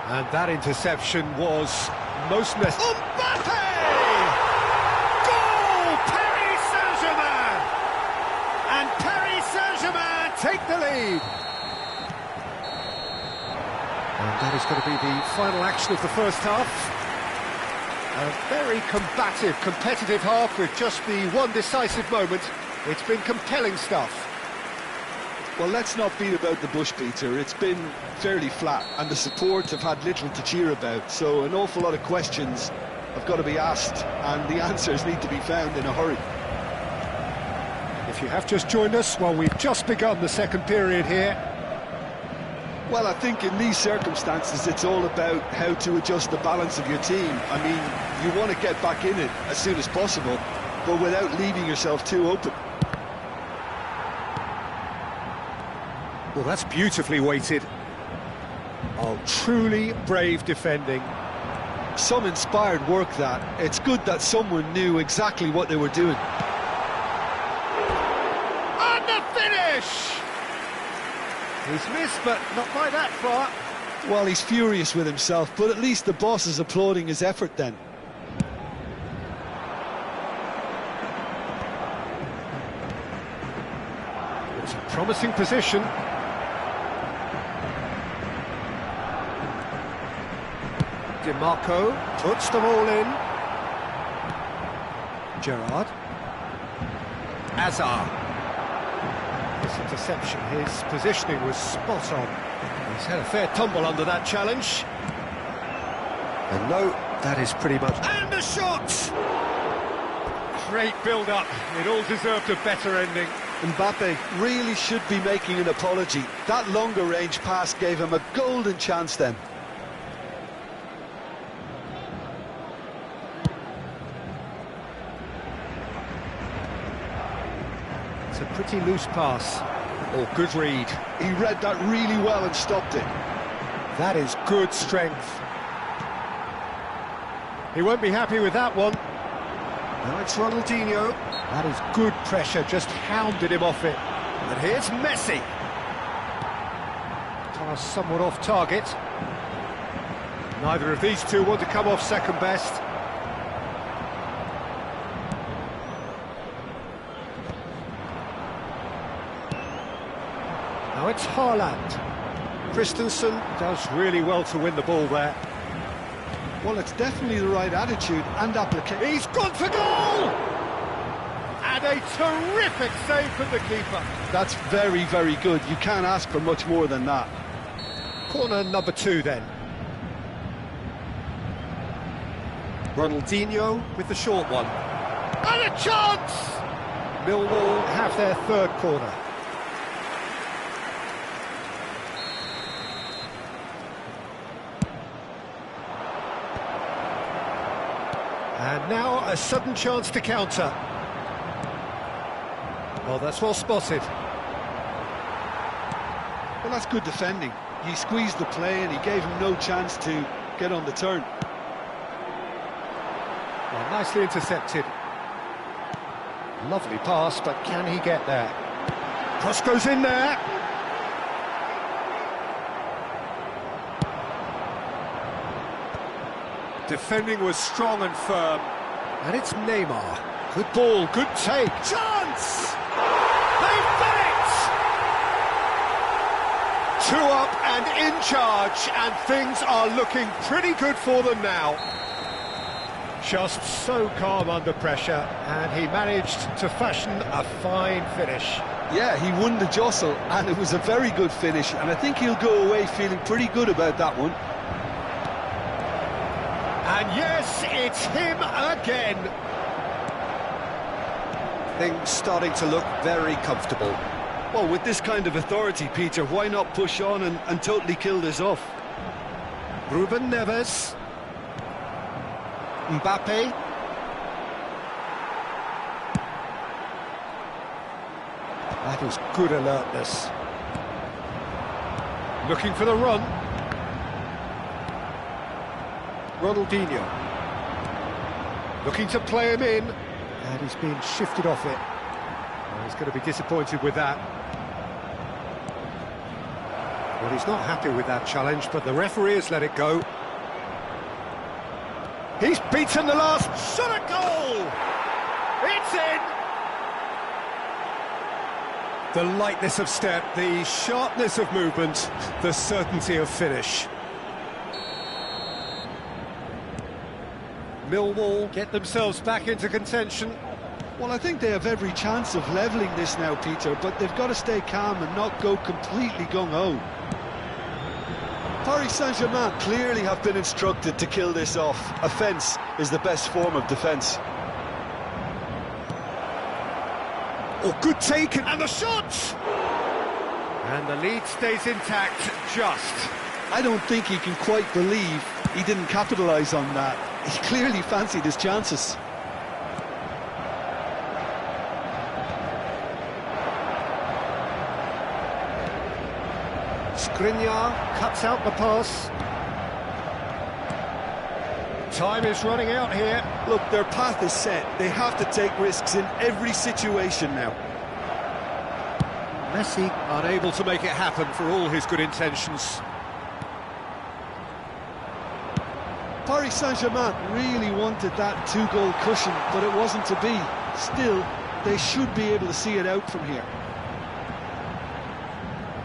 And that interception was most necessary. Mbappe! Goal! Paris Saint-Germain! And Paris Saint-Germain take the lead. And that is going to be the final action of the first half. A very combative, competitive half with just the one decisive moment. It's been compelling stuff. Well, let's not beat about the bush, Peter. It's been fairly flat, and the support have had little to cheer about. So an awful lot of questions have got to be asked, and the answers need to be found in a hurry. If you have just joined us, well, we've just begun the second period here. Well, I think in these circumstances, it's all about how to adjust the balance of your team. I mean, you want to get back in it as soon as possible, but without leaving yourself too open. Well, that's beautifully weighted. Oh, truly brave defending. Some inspired work, that. It's good that someone knew exactly what they were doing. And the finish! He's missed, but not by that far. Well, he's furious with himself, but at least the boss is applauding his effort then. It's a promising position. DiMarco puts them all in. Gerrard. Hazard. This interception, his positioning was spot on. He's had a fair tumble under that challenge. And no, that is pretty much... And a shot! Great build-up. It all deserved a better ending. Mbappe really should be making an apology. That longer range pass gave him a golden chance then. It's a pretty loose pass. Oh, good read. He read that really well and stopped it. That is good strength. He won't be happy with that one. Now it's Ronaldinho. That is good pressure, just hounded him off it. And here's Messi. Pass somewhat off target. Neither of these two want to come off second best. Now it's Haaland. Christensen does really well to win the ball there. Well, it's definitely the right attitude and application. He's gone for goal! And a terrific save from the keeper. That's very, very good. You can't ask for much more than that. Corner number 2 then. Ronaldinho with the short one. And a chance! Millwall have their third corner. And now a sudden chance to counter. Well, that's well spotted. Well, that's good defending. He squeezed the play and he gave him no chance to get on the turn. Well, nicely intercepted. Lovely pass, but can he get there? Cross goes in there. Defending was strong and firm. And it's Neymar. Good ball, good take. Chance! They've done it! 2 up and in charge, and things are looking pretty good for them now. Just so calm under pressure, and he managed to fashion a fine finish. Yeah, he won the jostle, and it was a very good finish, and I think he'll go away feeling pretty good about that one. And yes, it's him again. Things starting to look very comfortable. Well, with this kind of authority, Peter, why not push on and totally kill this off? Ruben Neves. Mbappe. That is good alertness. Looking for the run. Ronaldinho. Looking to play him in. And he's being shifted off it. Well, he's going to be disappointed with that. Well, he's not happy with that challenge, but the referee has let it go. He's beaten the last shot at goal! It's in! The lightness of step, the sharpness of movement, the certainty of finish. Millwall get themselves back into contention. Well, I think they have every chance of levelling this now, Peter, but they've got to stay calm and not go completely gung-ho. Paris Saint-Germain clearly have been instructed to kill this off. Offence is the best form of defence. Oh, good take, and the shot! And the lead stays intact, just. I don't think he can quite believe he didn't capitalise on that. He clearly fancied his chances. Skriniar cuts out the pass. Time is running out here. Look, their path is set. They have to take risks in every situation now. Messi unable to make it happen for all his good intentions. Paris Saint-Germain really wanted that 2-goal cushion, but it wasn't to be. Still, they should be able to see it out from here.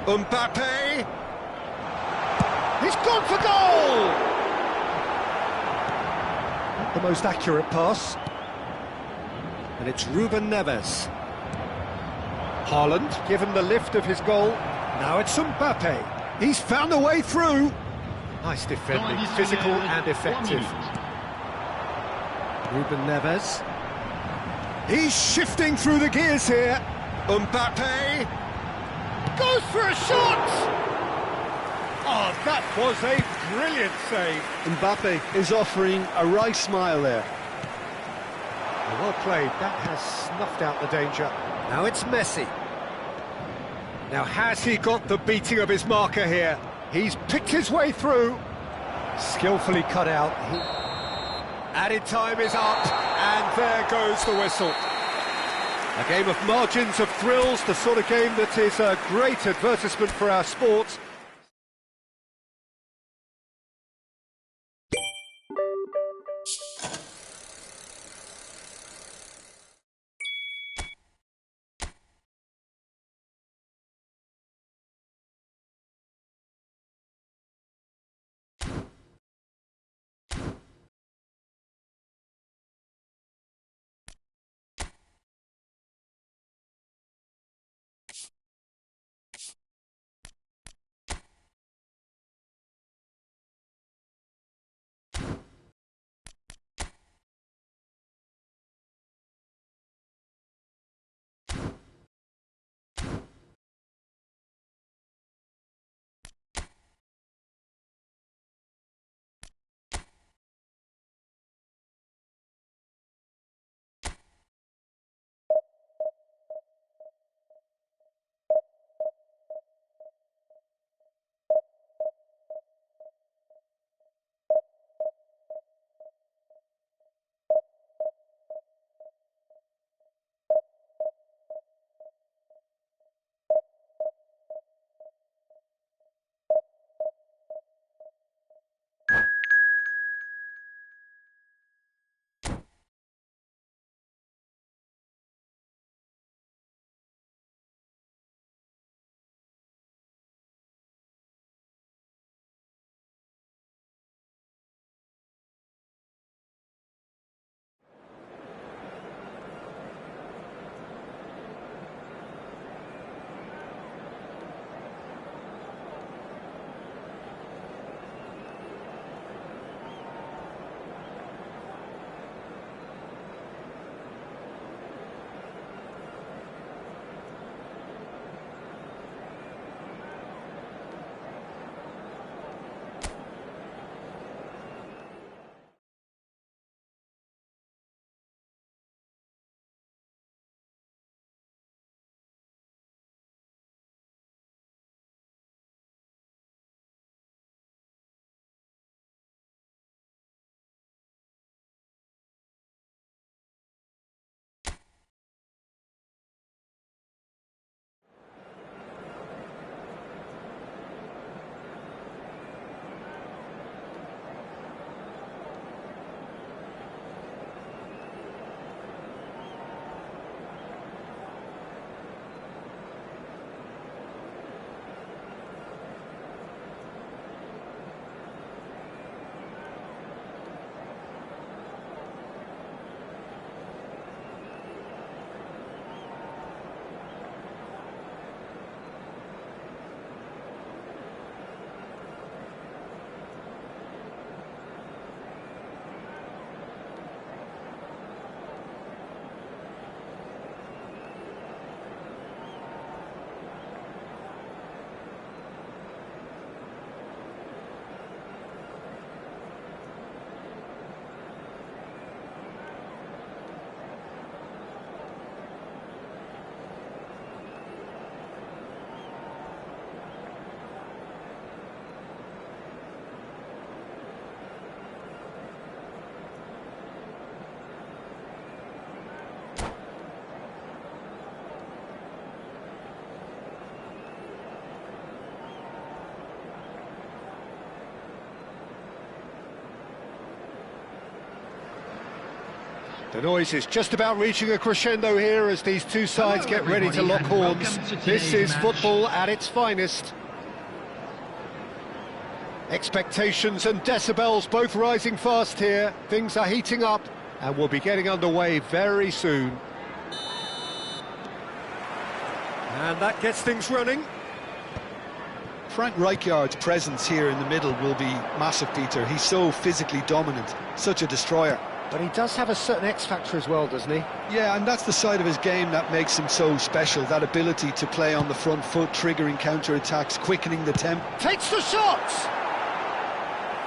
Mbappe! He's gone for goal! Not the most accurate pass. And it's Ruben Neves. Haaland given the lift of his goal. Now it's Mbappe. He's found a way through. Nice defending, physical and effective. Ruben Neves. He's shifting through the gears here. Mbappe goes for a shot! Oh, that was a brilliant save. Mbappe is offering a right smile there. Well played, that has snuffed out the danger. Now it's Messi. Now has he got the beating of his marker here? He's picked his way through. Skillfully cut out. Added time is up, and there goes the whistle. A game of margins of thrills, the sort of game that is a great advertisement for our sport. The noise is just about reaching a crescendo here as these two sides get ready to lock horns. This is football at its finest. Expectations and decibels both rising fast here. Things are heating up and we'll be getting underway very soon. And that gets things running. Frank Rijkaard's presence here in the middle will be massive, Peter. He's so physically dominant, such a destroyer. But he does have a certain X-factor as well, doesn't he? Yeah, and that's the side of his game that makes him so special, that ability to play on the front foot, triggering counter-attacks, quickening the tempo. Takes the shot!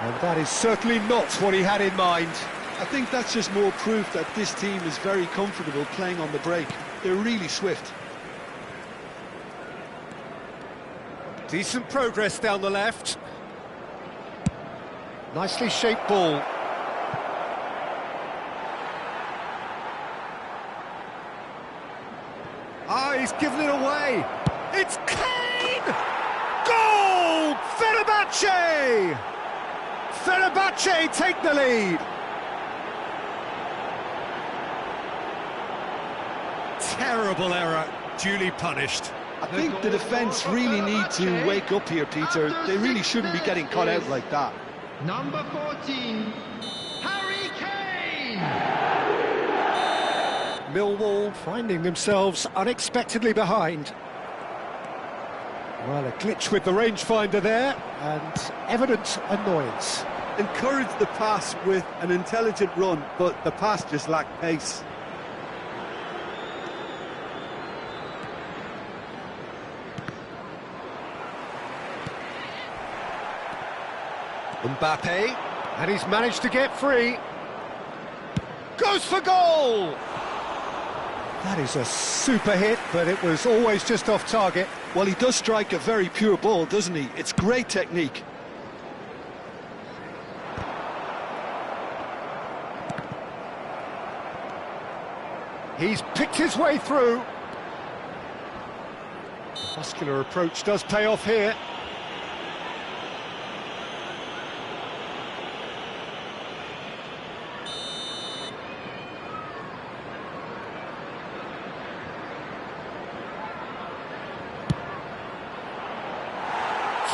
And that is certainly not what he had in mind. I think that's just more proof that this team is very comfortable playing on the break. They're really swift. Decent progress down the left. Nicely shaped ball. Ah, he's given it away. It's Kane! Goal! Fenerbahce! Fenerbahce take the lead. Terrible error, duly punished. I think the defence really need to wake up here, Peter. They really shouldn't be getting caught out like that. Number 14, Harry Kane! Millwall finding themselves unexpectedly behind. Well, a glitch with the rangefinder there, and evident annoyance. Encouraged the pass with an intelligent run, but the pass just lacked pace. Mbappe, and he's managed to get free. Goes for goal! That is a super hit, but it was always just off target. Well, he does strike a very pure ball, doesn't he? It's great technique. He's picked his way through. Muscular approach does pay off here.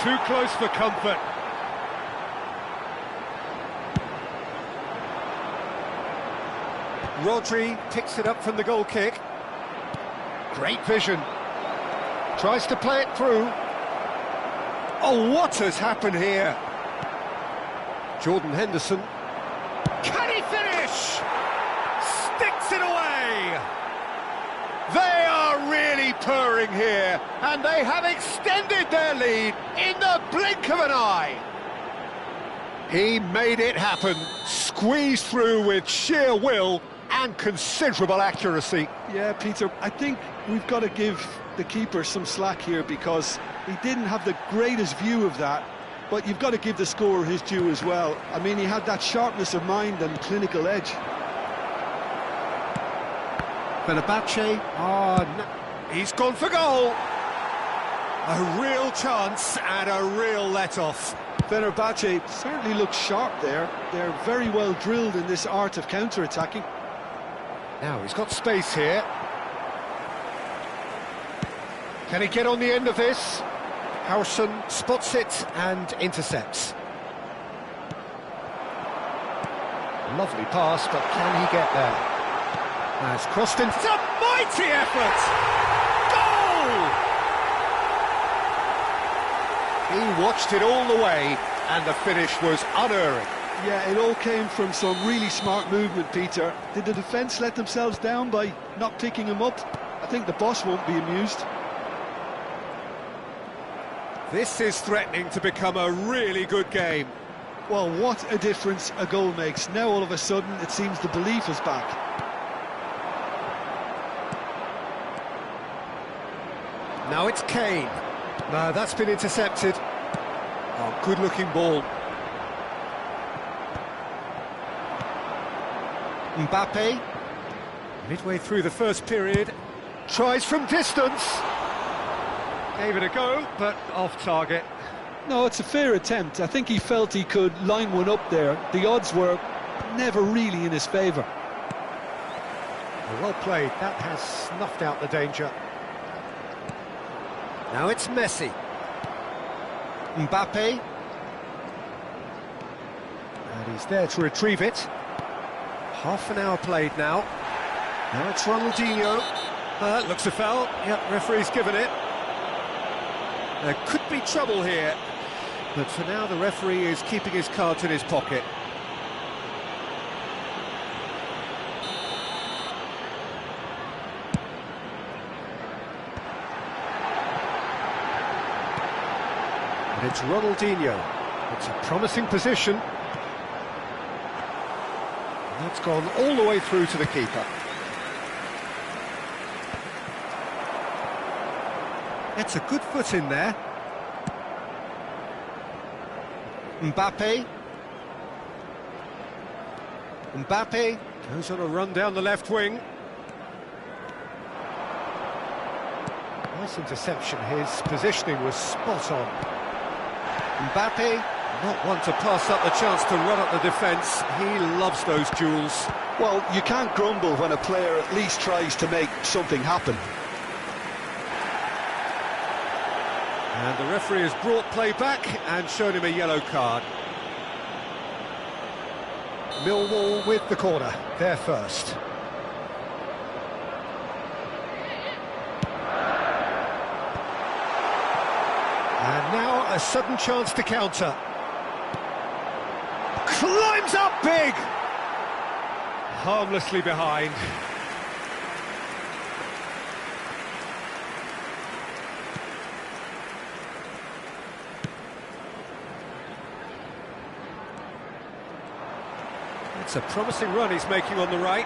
Too close for comfort. Rodri picks it up from the goal kick. Great vision. Tries to play it through. Oh, what has happened here? Jordan Henderson. Can he finish? Sticks it away. They are really purring here, and they have extended their lead in the blink of an eye. He made it happen, squeezed through with sheer will and considerable accuracy. Yeah, Peter, I think we've got to give the keeper some slack here because he didn't have the greatest view of that, but you've got to give the scorer his due as well. I mean, he had that sharpness of mind and clinical edge. Fenerbahce, he's gone for goal. A real chance and a real let-off. Fenerbahce certainly looks sharp there. They're very well drilled in this art of counter-attacking. Now he's got space here. Can he get on the end of this? Harrison spots it and intercepts. Lovely pass, but can he get there? Has crossed into a mighty effort! Goal! He watched it all the way, and the finish was unerring. Yeah, it all came from some really smart movement, Peter. Did the defence let themselves down by not picking him up? I think the boss won't be amused. This is threatening to become a really good game. Well, what a difference a goal makes. Now all of a sudden it seems the belief is back. Now it's Kane. No, that's been intercepted. Oh, good-looking ball. Mbappe, midway through the first period, tries from distance. Gave it a go, but off target. No, it's a fair attempt. I think he felt he could line one up there. The odds were never really in his favour. Well played, that has snuffed out the danger. Now it's Messi. Mbappe. And he's there to retrieve it. Half an hour played now. Now it's Ronaldinho. Looks a foul. Yep, referee's given it. There could be trouble here. But for now, the referee is keeping his cards in his pocket. And it's Ronaldinho. It's a promising position. And that's gone all the way through to the keeper. It's a good foot in there. Mbappe. Mbappe goes on a run down the left wing. Nice interception, his positioning was spot on. Mbappe, not one to pass up the chance to run up the defence. He loves those duels. Well, you can't grumble when a player at least tries to make something happen. And the referee has brought play back and shown him a yellow card. Millwall with the corner, they're first. And now a sudden chance to counter. Climbs up big! Harmlessly behind. It's a promising run he's making on the right.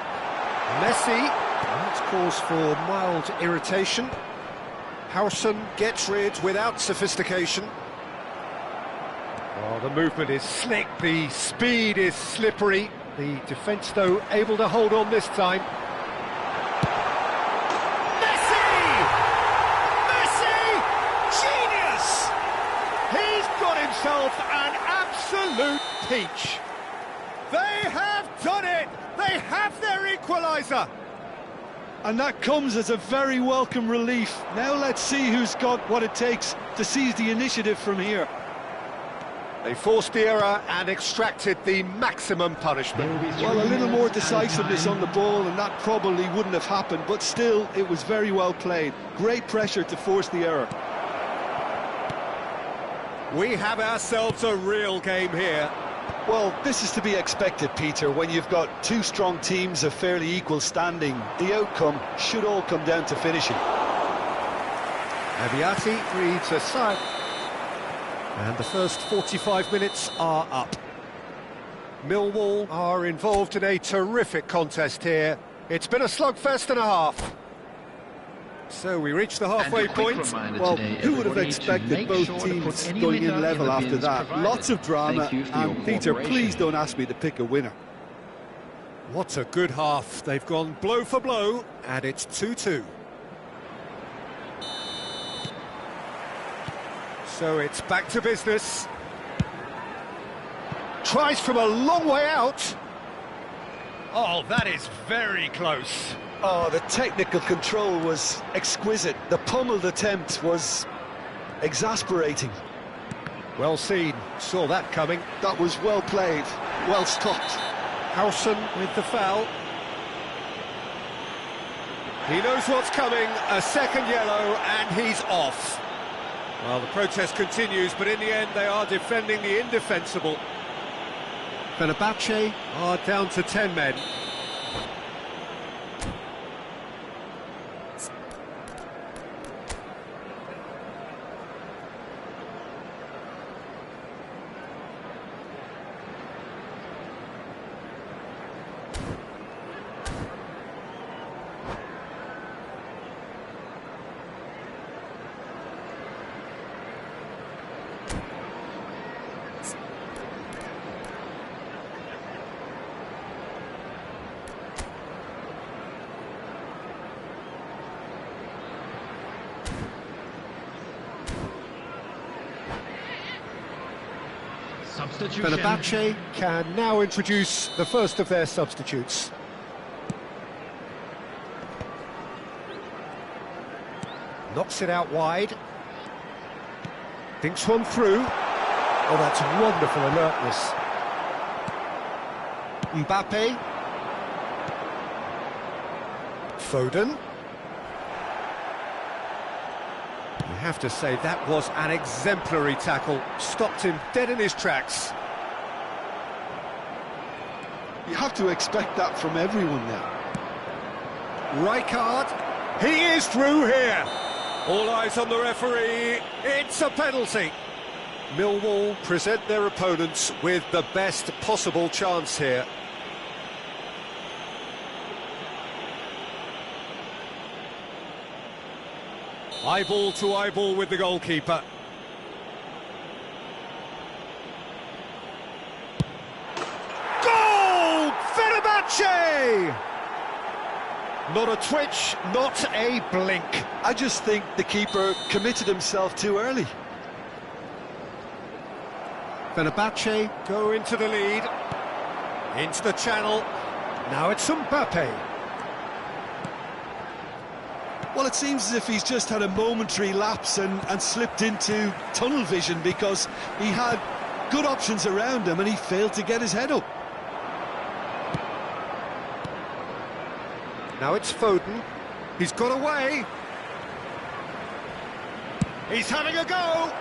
Messi, that's cause for mild irritation. Howson gets rid without sophistication. Oh, the movement is slick, the speed is slippery. The defence, though, able to hold on this time. Messi! Messi! Genius! He's got himself an absolute peach. They have done it! They have their equaliser! And that comes as a very welcome relief. Now let's see who's got what it takes to seize the initiative from here. They forced the error and extracted the maximum punishment. Well, a little more decisiveness on the ball and that probably wouldn't have happened, but still, it was very well played. Great pressure to force the error. We have ourselves a real game here. Well, this is to be expected, Peter, when you've got two strong teams of fairly equal standing. The outcome should all come down to finishing. Aviati reads a side. And the first 45 minutes are up. Millwall are involved in a terrific contest here. It's been a slugfest and a half. So we reach the halfway point. Well, who would have expected both teams going in level after that? Lots of drama, and Peter, please don't ask me to pick a winner. What a good half. They've gone blow for blow, and it's 2-2. So it's back to business. Tries from a long way out. Oh, that is very close. Oh, the technical control was exquisite. The pummeled attempt was exasperating. Well seen, saw that coming. That was well played, well stopped. Howson with the foul. He knows what's coming, a second yellow, and he's off. Well, the protest continues, but in the end they are defending the indefensible. Fenerbahce are down to 10 men. Fenerbahce can now introduce the first of their substitutes. Knocks it out wide. Thinks one through. Oh, that's wonderful alertness. Mbappe. Foden. You have to say that was an exemplary tackle. Stopped him dead in his tracks. You have to expect that from everyone now. Rijkaard. He is through here. All eyes on the referee. It's a penalty. Millwall present their opponents with the best possible chance here. Eyeball to eyeball with the goalkeeper. Goal! Fenerbahce! Not a twitch, not a blink. I just think the keeper committed himself too early. Fenerbahce go into the lead. Into the channel. Now it's Mbappe. Well, it seems as if he's just had a momentary lapse and slipped into tunnel vision, because he had good options around him and he failed to get his head up. Now it's Foden. He's got away. He's having a go.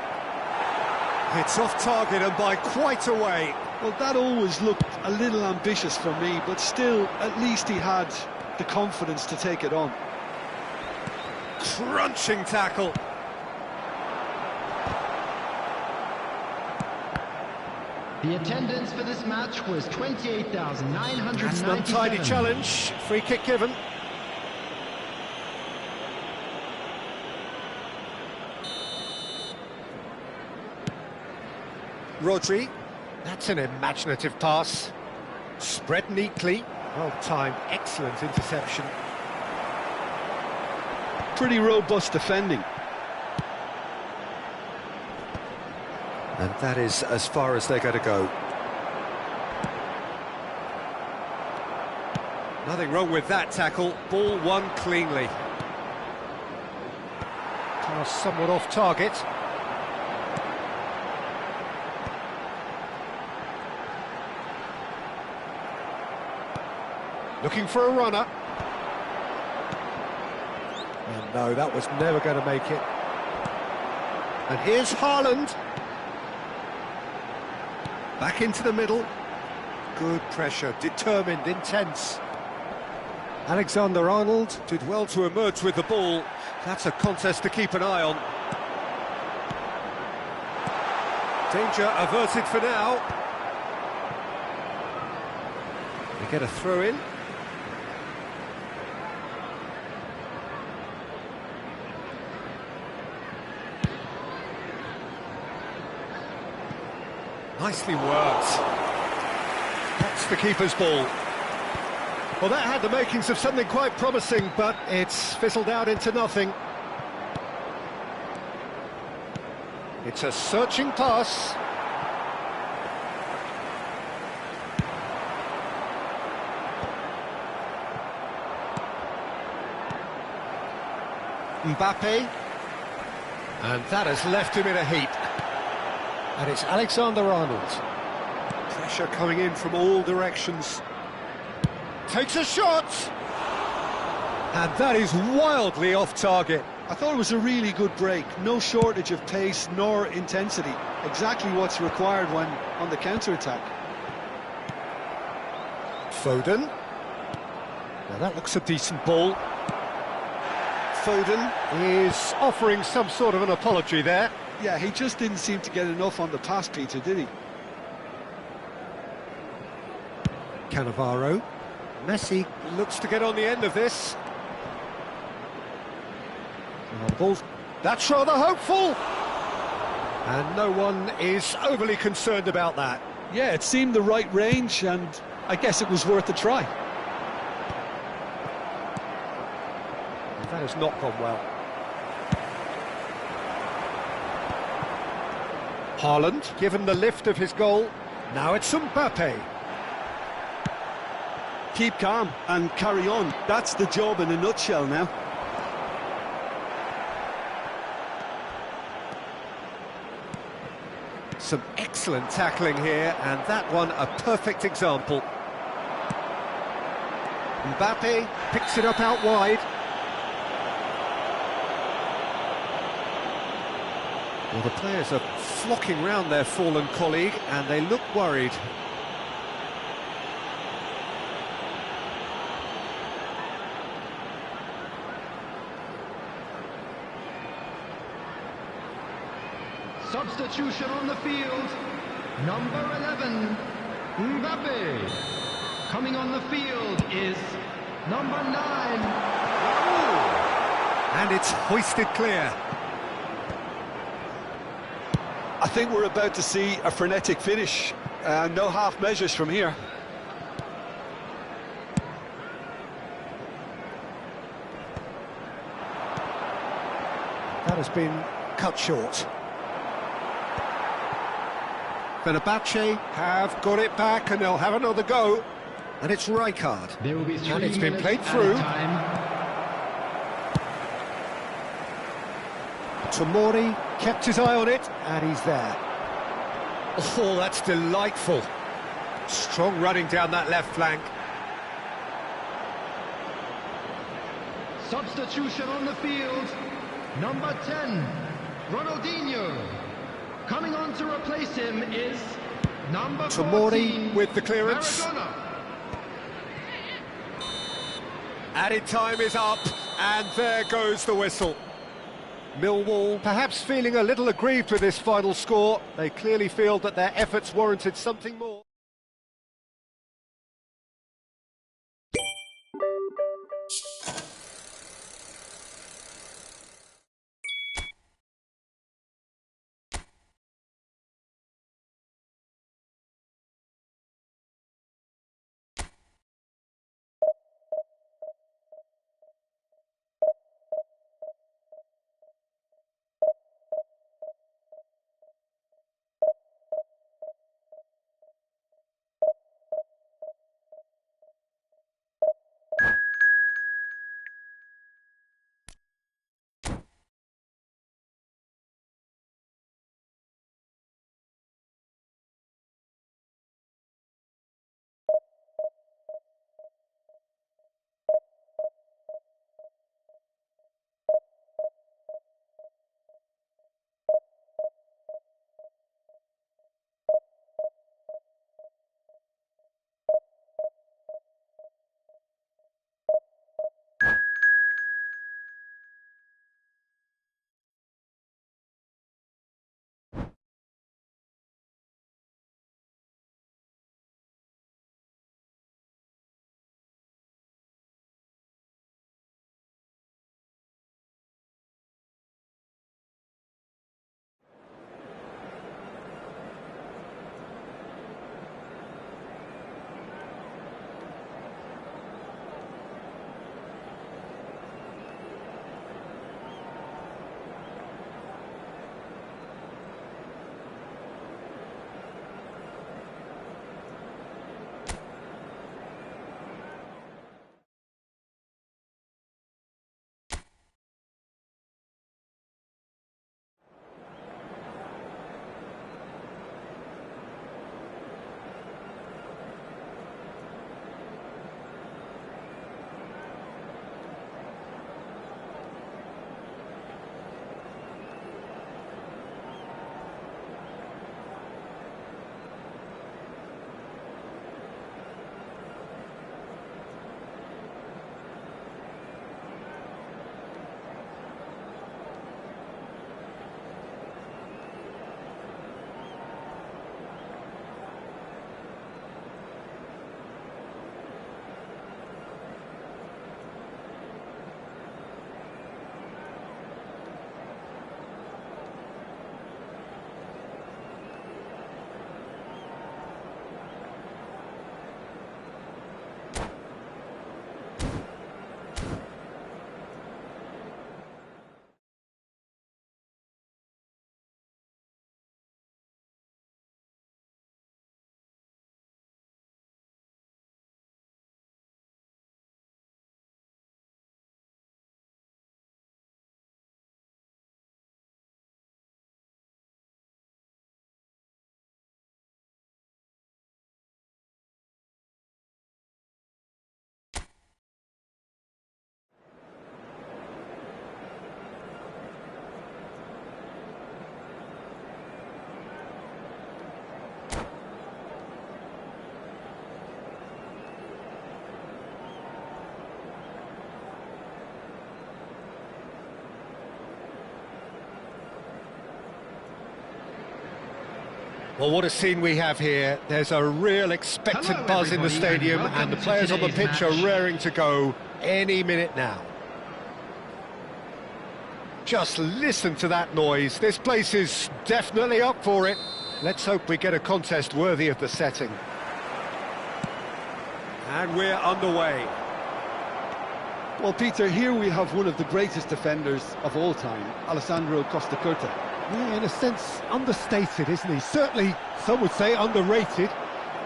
It's off target and by quite a way. Well, that always looked a little ambitious for me, but still, at least he had the confidence to take it on. Crunching tackle. The attendance for this match was 28,997. That's an untidy challenge. Free kick given. Rodri. That's an imaginative pass. Spread neatly. Well timed. Excellent interception. Pretty robust defending. And that is as far as they're going to go. Nothing wrong with that tackle. Ball won cleanly. Pass somewhat off target. Looking for a runner. And no, that was never going to make it. And here's Haaland. Back into the middle. Good pressure, determined, intense. Alexander-Arnold did well to emerge with the ball. That's a contest to keep an eye on. Danger averted for now. They get a throw in. Nicely worked. That's the keeper's ball. Well, that had the makings of something quite promising, but it's fizzled out into nothing. It's a searching pass. Mbappe. And that has left him in a heap. And it's Alexander-Arnold. Pressure coming in from all directions. Takes a shot! And that is wildly off target. I thought it was a really good break. No shortage of pace nor intensity. Exactly what's required when on the counter-attack. Foden. Now that looks a decent ball. Foden is offering some sort of an apology there. Yeah, he just didn't seem to get enough on the pass, Peter, did he? Cannavaro. Messi looks to get on the end of this. Balls. That's rather hopeful. And no one is overly concerned about that. Yeah, it seemed the right range, and I guess it was worth a try. And that has not gone well. Haaland, given the lift of his goal. Now it's Mbappe. Keep calm and carry on. That's the job in a nutshell now. Some excellent tackling here, and that one a perfect example. Mbappe picks it up out wide. Well, the players are flocking round their fallen colleague, and they look worried. Substitution on the field. Number 11, Mbappe. Coming on the field is number 9. And it's hoisted clear. I think we're about to see a frenetic finish. No half measures from here. That has been cut short. Fenerbahce have got it back, and they'll have another go. And it's Rijkaard. There will be 3 and it's been minutes played added through. time. Tomori kept his eye on it, and he's there. Oh, that's delightful. Strong running down that left flank. Substitution on the field. Number 10, Ronaldinho. Coming on to replace him is number 14, Tomori with the clearance. Maradona. Added time is up, and there goes the whistle. Millwall perhaps feeling a little aggrieved with this final score. They clearly feel that their efforts warranted something more. Well, what a scene we have here. There's a real expectant Hello, buzz in the everybody, stadium, and and the welcome to players on the today's pitch are match. raring to go any minute now. Just listen to that noise. This place is definitely up for it. Let's hope we get a contest worthy of the setting. And we're underway. Well, Peter, here we have one of the greatest defenders of all time, Alessandro Costa Curta. Yeah, in a sense, understated, isn't he? Certainly, some would say underrated.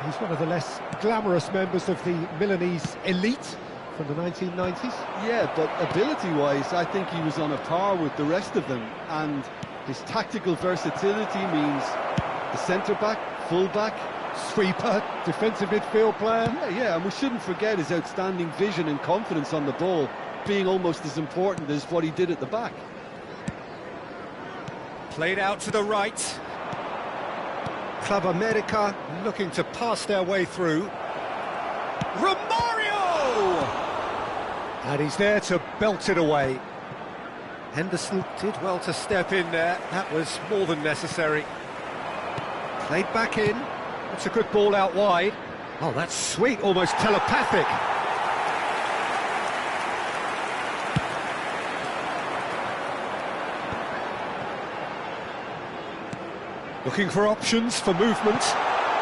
He's one of the less glamorous members of the Milanese elite from the 1990s. Yeah, but ability-wise, I think he was on a par with the rest of them. And his tactical versatility means the centre-back, full-back, Sweeper, defensive midfield player. Yeah, and we shouldn't forget his outstanding vision and confidence on the ball, being almost as important as what he did at the back. Played out to the right. Club America looking to pass their way through. Romario! And he's there to belt it away. Henderson did well to step in there. That was more than necessary. Played back in. It's a good ball out wide. Oh, that's sweet, almost telepathic. Looking for options for movement.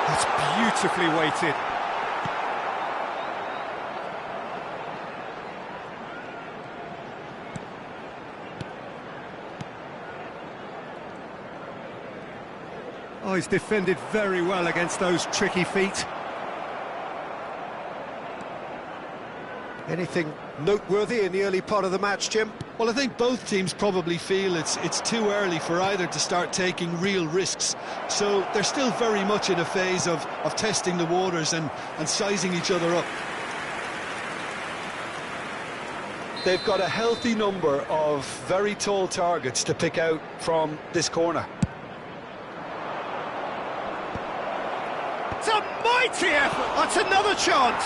That's beautifully weighted. Oh, he's defended very well against those tricky feet. Anything noteworthy in the early part of the match, Jim? Well, I think both teams probably feel it's too early for either to start taking real risks. So they're still very much in a phase of testing the waters and sizing each other up. They've got a healthy number of very tall targets to pick out from this corner. It's a mighty effort! That's another chance!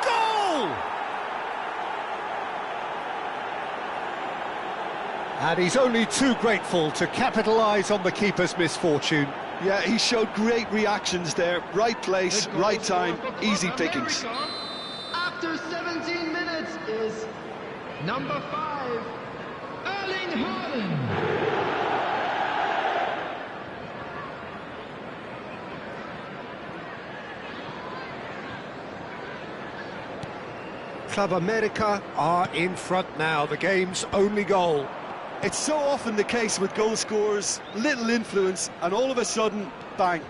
Goal! And he's only too grateful to capitalise on the keeper's misfortune. Yeah, he showed great reactions there. Right place, right time, easy pickings. After 17 minutes is number 5, Erling Haaland. Club America are in front now, the game's only goal. It's so often the case with goal scorers, little influence, and all of a sudden, bang.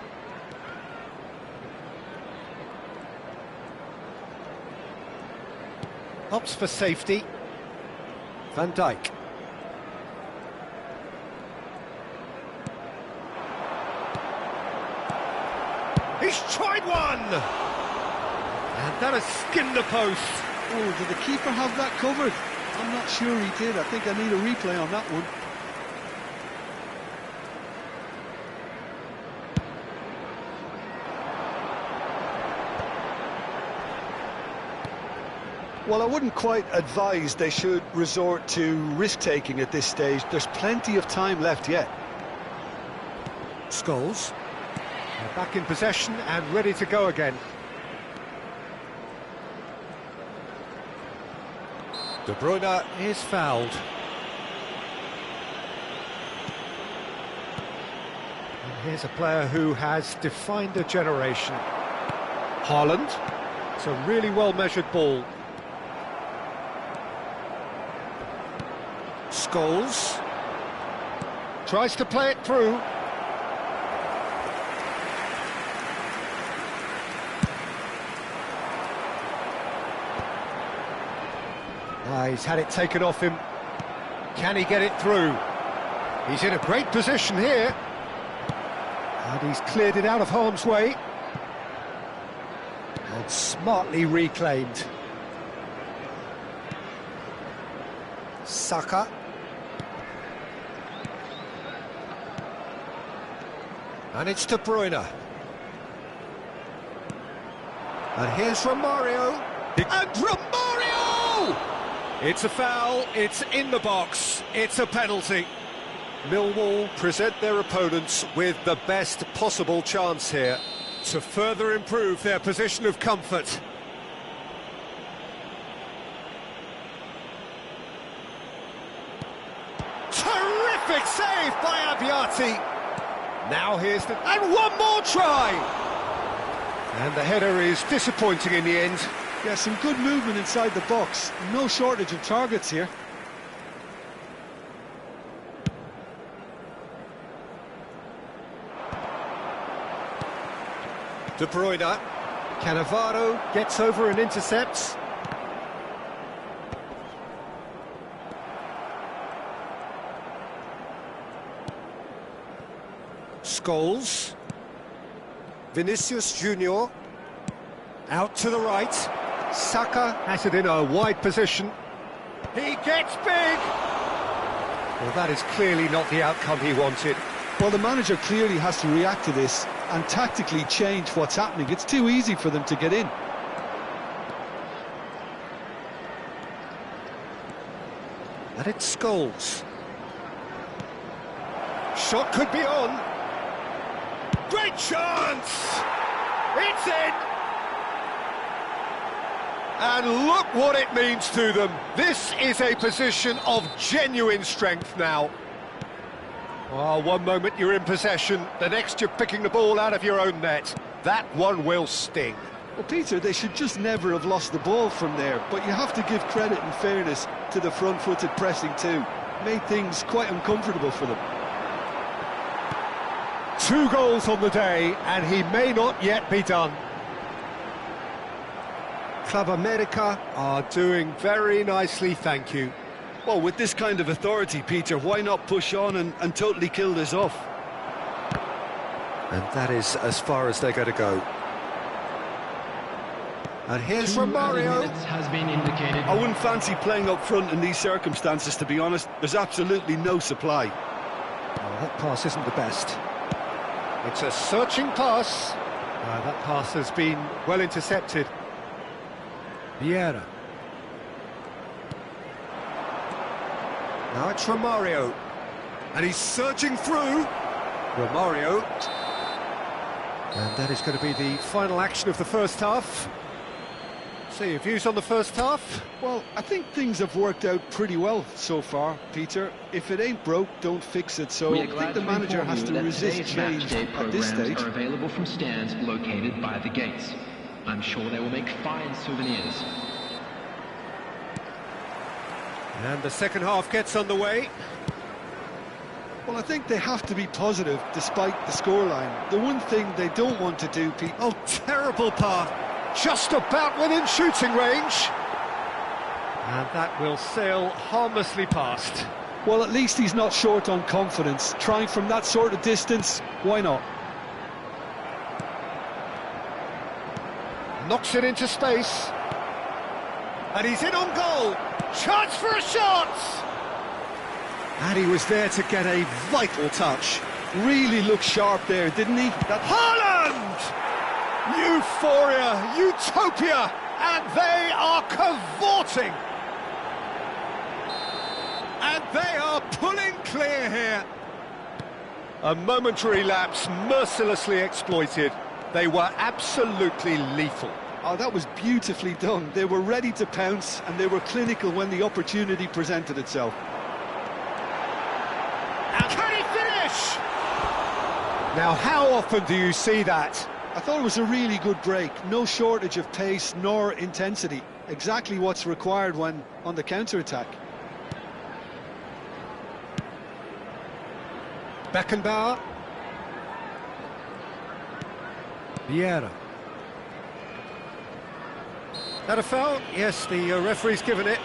Opts for safety. Van Dijk. He's tried one! And that has skinned the post. Oh, did the keeper have that covered? I'm not sure he did. I think I need a replay on that one. Well, I wouldn't quite advise they should resort to risk-taking at this stage. There's plenty of time left yet. Scholes. They're back in possession and ready to go again. De Bruyne is fouled. And here's a player who has defined a generation. Haaland. It's a really well-measured ball. Scholes. Tries to play it through. He's had it taken off him. Can he get it through? He's in a great position here. And he's cleared it out of harm's way. And smartly reclaimed. Saka. And it's De Bruyne. And here's Romario. And Romario! It's a foul, it's in the box, it's a penalty. Millwall present their opponents with the best possible chance here to further improve their position of comfort. Terrific save by Abbiati. Now here's the... and one more try! And the header is disappointing in the end. Yeah, some good movement inside the box. No shortage of targets here. De Bruyne. Cannavaro gets over and intercepts. Scholes. Vinicius Junior. Out to the right. Saka has it in a wide position. He gets big! Well, that is clearly not the outcome he wanted. Well, the manager clearly has to react to this and tactically change what's happening. It's too easy for them to get in. And it's Scholes. Shot could be on. Great chance! It's in! And look what it means to them. This is a position of genuine strength now. Oh, one moment you're in possession, the next you're picking the ball out of your own net. That one will sting. Well, Peter, they should just never have lost the ball from there, but you have to give credit and fairness to the front-footed pressing too. Made things quite uncomfortable for them. 2 goals on the day, and he may not yet be done. Club America are doing very nicely, thank you. Well, with this kind of authority, Peter, why not push on and totally kill this off? And that is as far as they're going to go. And here's Romario. Has been indicated. I wouldn't fancy playing up front in these circumstances, to be honest. There's absolutely no supply. Oh, that pass isn't the best. It's a searching pass. That pass has been well intercepted. Vieira. Now it's Romario. And he's surging through. Romario. And that is going to be the final action of the first half. So your views on the first half? Well, I think things have worked out pretty well so far, Peter. If it ain't broke, don't fix it. So I think the manager has to resist change at this stage. Are available from stands located by the gates. I'm sure they will make fine souvenirs. And the second half gets underway. Well, I think they have to be positive despite the scoreline. The one thing they don't want to do, Pete... Oh, terrible pass. Just about within shooting range. And that will sail harmlessly past. Well, at least he's not short on confidence. Trying from that sort of distance, why not? Knocks it into space. And he's in on goal. Chance for a shot! And he was there to get a vital touch. Really looked sharp there, didn't he? Haaland! Euphoria, utopia, and they are cavorting. And they are pulling clear here. A momentary lapse mercilessly exploited. They were absolutely lethal. Oh, that was beautifully done. They were ready to pounce, and they were clinical when the opportunity presented itself. And can he finish? Now, how often do you see that? I thought it was a really good break. No shortage of pace nor intensity. Exactly what's required when on the counter-attack. Beckenbauer. Vieira. That a foul? Yes, the referee's given it.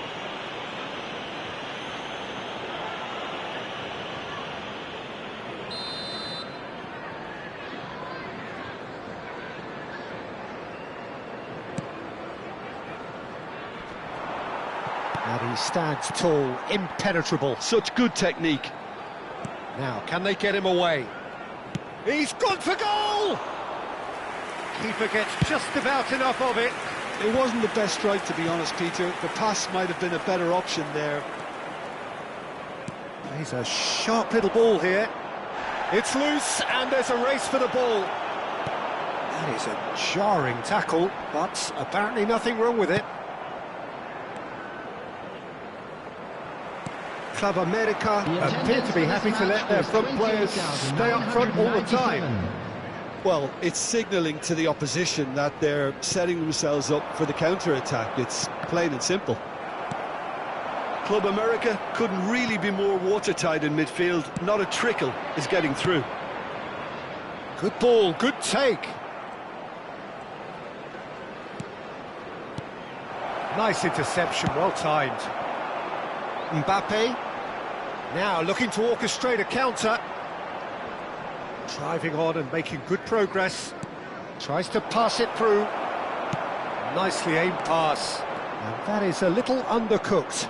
And he stands tall, impenetrable. Such good technique. Now, can they get him away? He's gone for goal! Keeper gets just about enough of it. It wasn't the best strike, to be honest, Peter. The pass might have been a better option there. Plays a sharp little ball here. It's loose, and there's a race for the ball. That is a jarring tackle, but apparently nothing wrong with it. Club America appear to be happy to let their front players stay up front all the time. Well, it's signalling to the opposition that they're setting themselves up for the counter-attack. It's plain and simple. Club America couldn't really be more watertight in midfield. Not a trickle is getting through. Good ball, good take. Nice interception, well timed. Mbappe, now looking to orchestrate a counter. Driving on and making good progress. Tries to pass it through. Nicely aimed pass. And that is a little undercooked.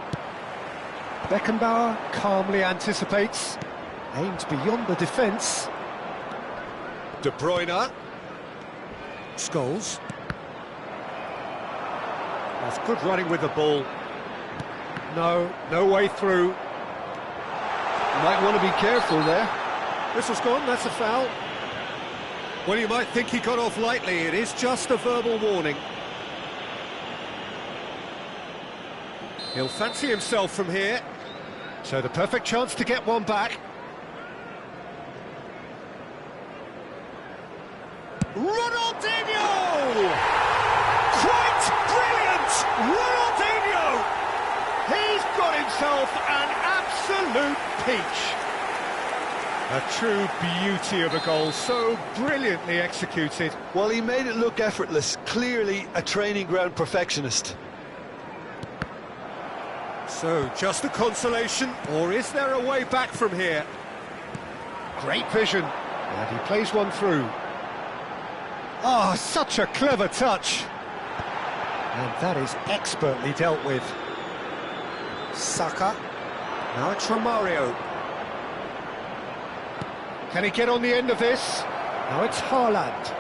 Beckenbauer calmly anticipates. Aims beyond the defence. De Bruyne. Scholes. That's good running with the ball. No way through. Might want to be careful there. Whistle's gone, that's a foul. Well, you might think he got off lightly. It is just a verbal warning. He'll fancy himself from here. So the perfect chance to get one back. Ronaldinho! Quite brilliant! Ronaldinho! He's got himself an absolute peach. A true beauty of a goal, so brilliantly executed. Well, he made it look effortless. Clearly a training ground perfectionist. So, just a consolation, or is there a way back from here? Great vision, and he plays one through. Oh, such a clever touch. And that is expertly dealt with. Saka, now it's Romario. Can he get on the end of this? Now it's Haaland.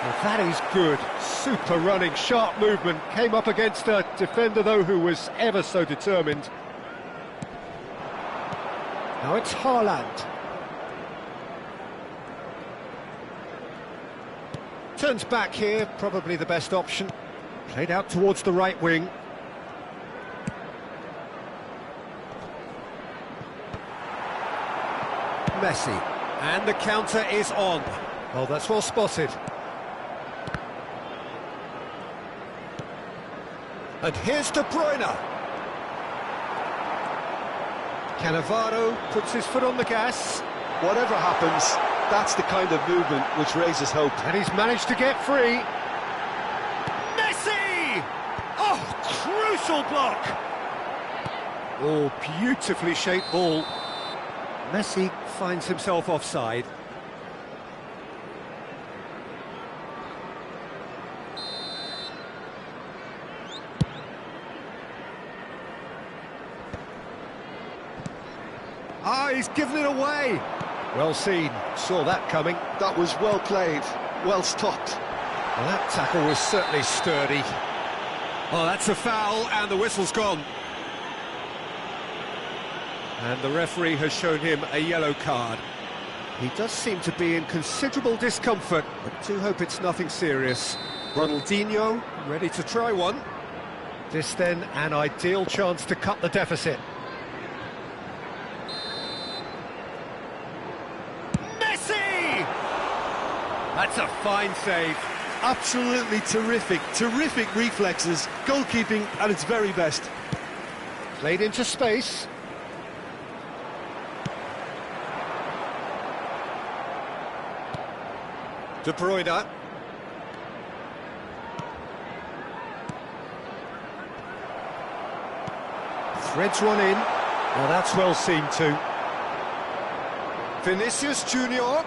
Well, that is good. Super running, sharp movement. Came up against a defender, though, who was ever so determined. Now it's Haaland. Turns back here, probably the best option. Played out towards the right wing. Messi, and the counter is on. Oh, that's well spotted. And here's De Bruyne. Cannavaro puts his foot on the gas. Whatever happens, that's the kind of movement which raises hope. And he's managed to get free. Messi! Oh, crucial block! Oh, beautifully shaped ball. Messi finds himself offside. Ah, he's given it away. Well seen, saw that coming. That was well played, well stopped. Well, that tackle was certainly sturdy. Oh, that's a foul, and the whistle's gone. And the referee has shown him a yellow card. He does seem to be in considerable discomfort, but do hope it's nothing serious. Ronaldinho ready to try one. This then an ideal chance to cut the deficit. Messi! That's a fine save. Absolutely terrific reflexes, goalkeeping at its very best. Played into space. De Bruyne. Threads one in. Well, that's well seen too. Vinicius Junior.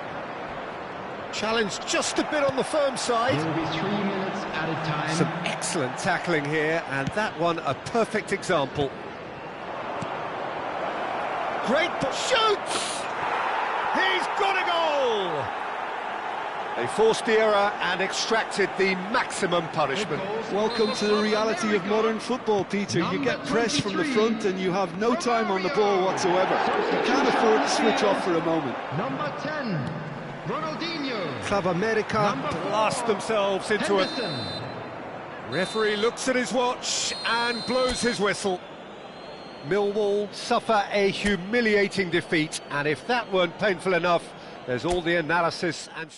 Challenged just a bit on the firm side. There will be 3 minutes added time. Some excellent tackling here, and that one a perfect example. Great shoots! He's got a goal! They forced the error and extracted the maximum punishment. Welcome to the reality of modern football, Peter. You get pressed from the front and you have no time on the ball whatsoever. You can't afford to switch off for a moment. Number 10, Ronaldinho. Club America blast themselves into Henderson. a... Referee looks at his watch and blows his whistle. Millwall suffer a humiliating defeat, and if that weren't painful enough, there's all the analysis and...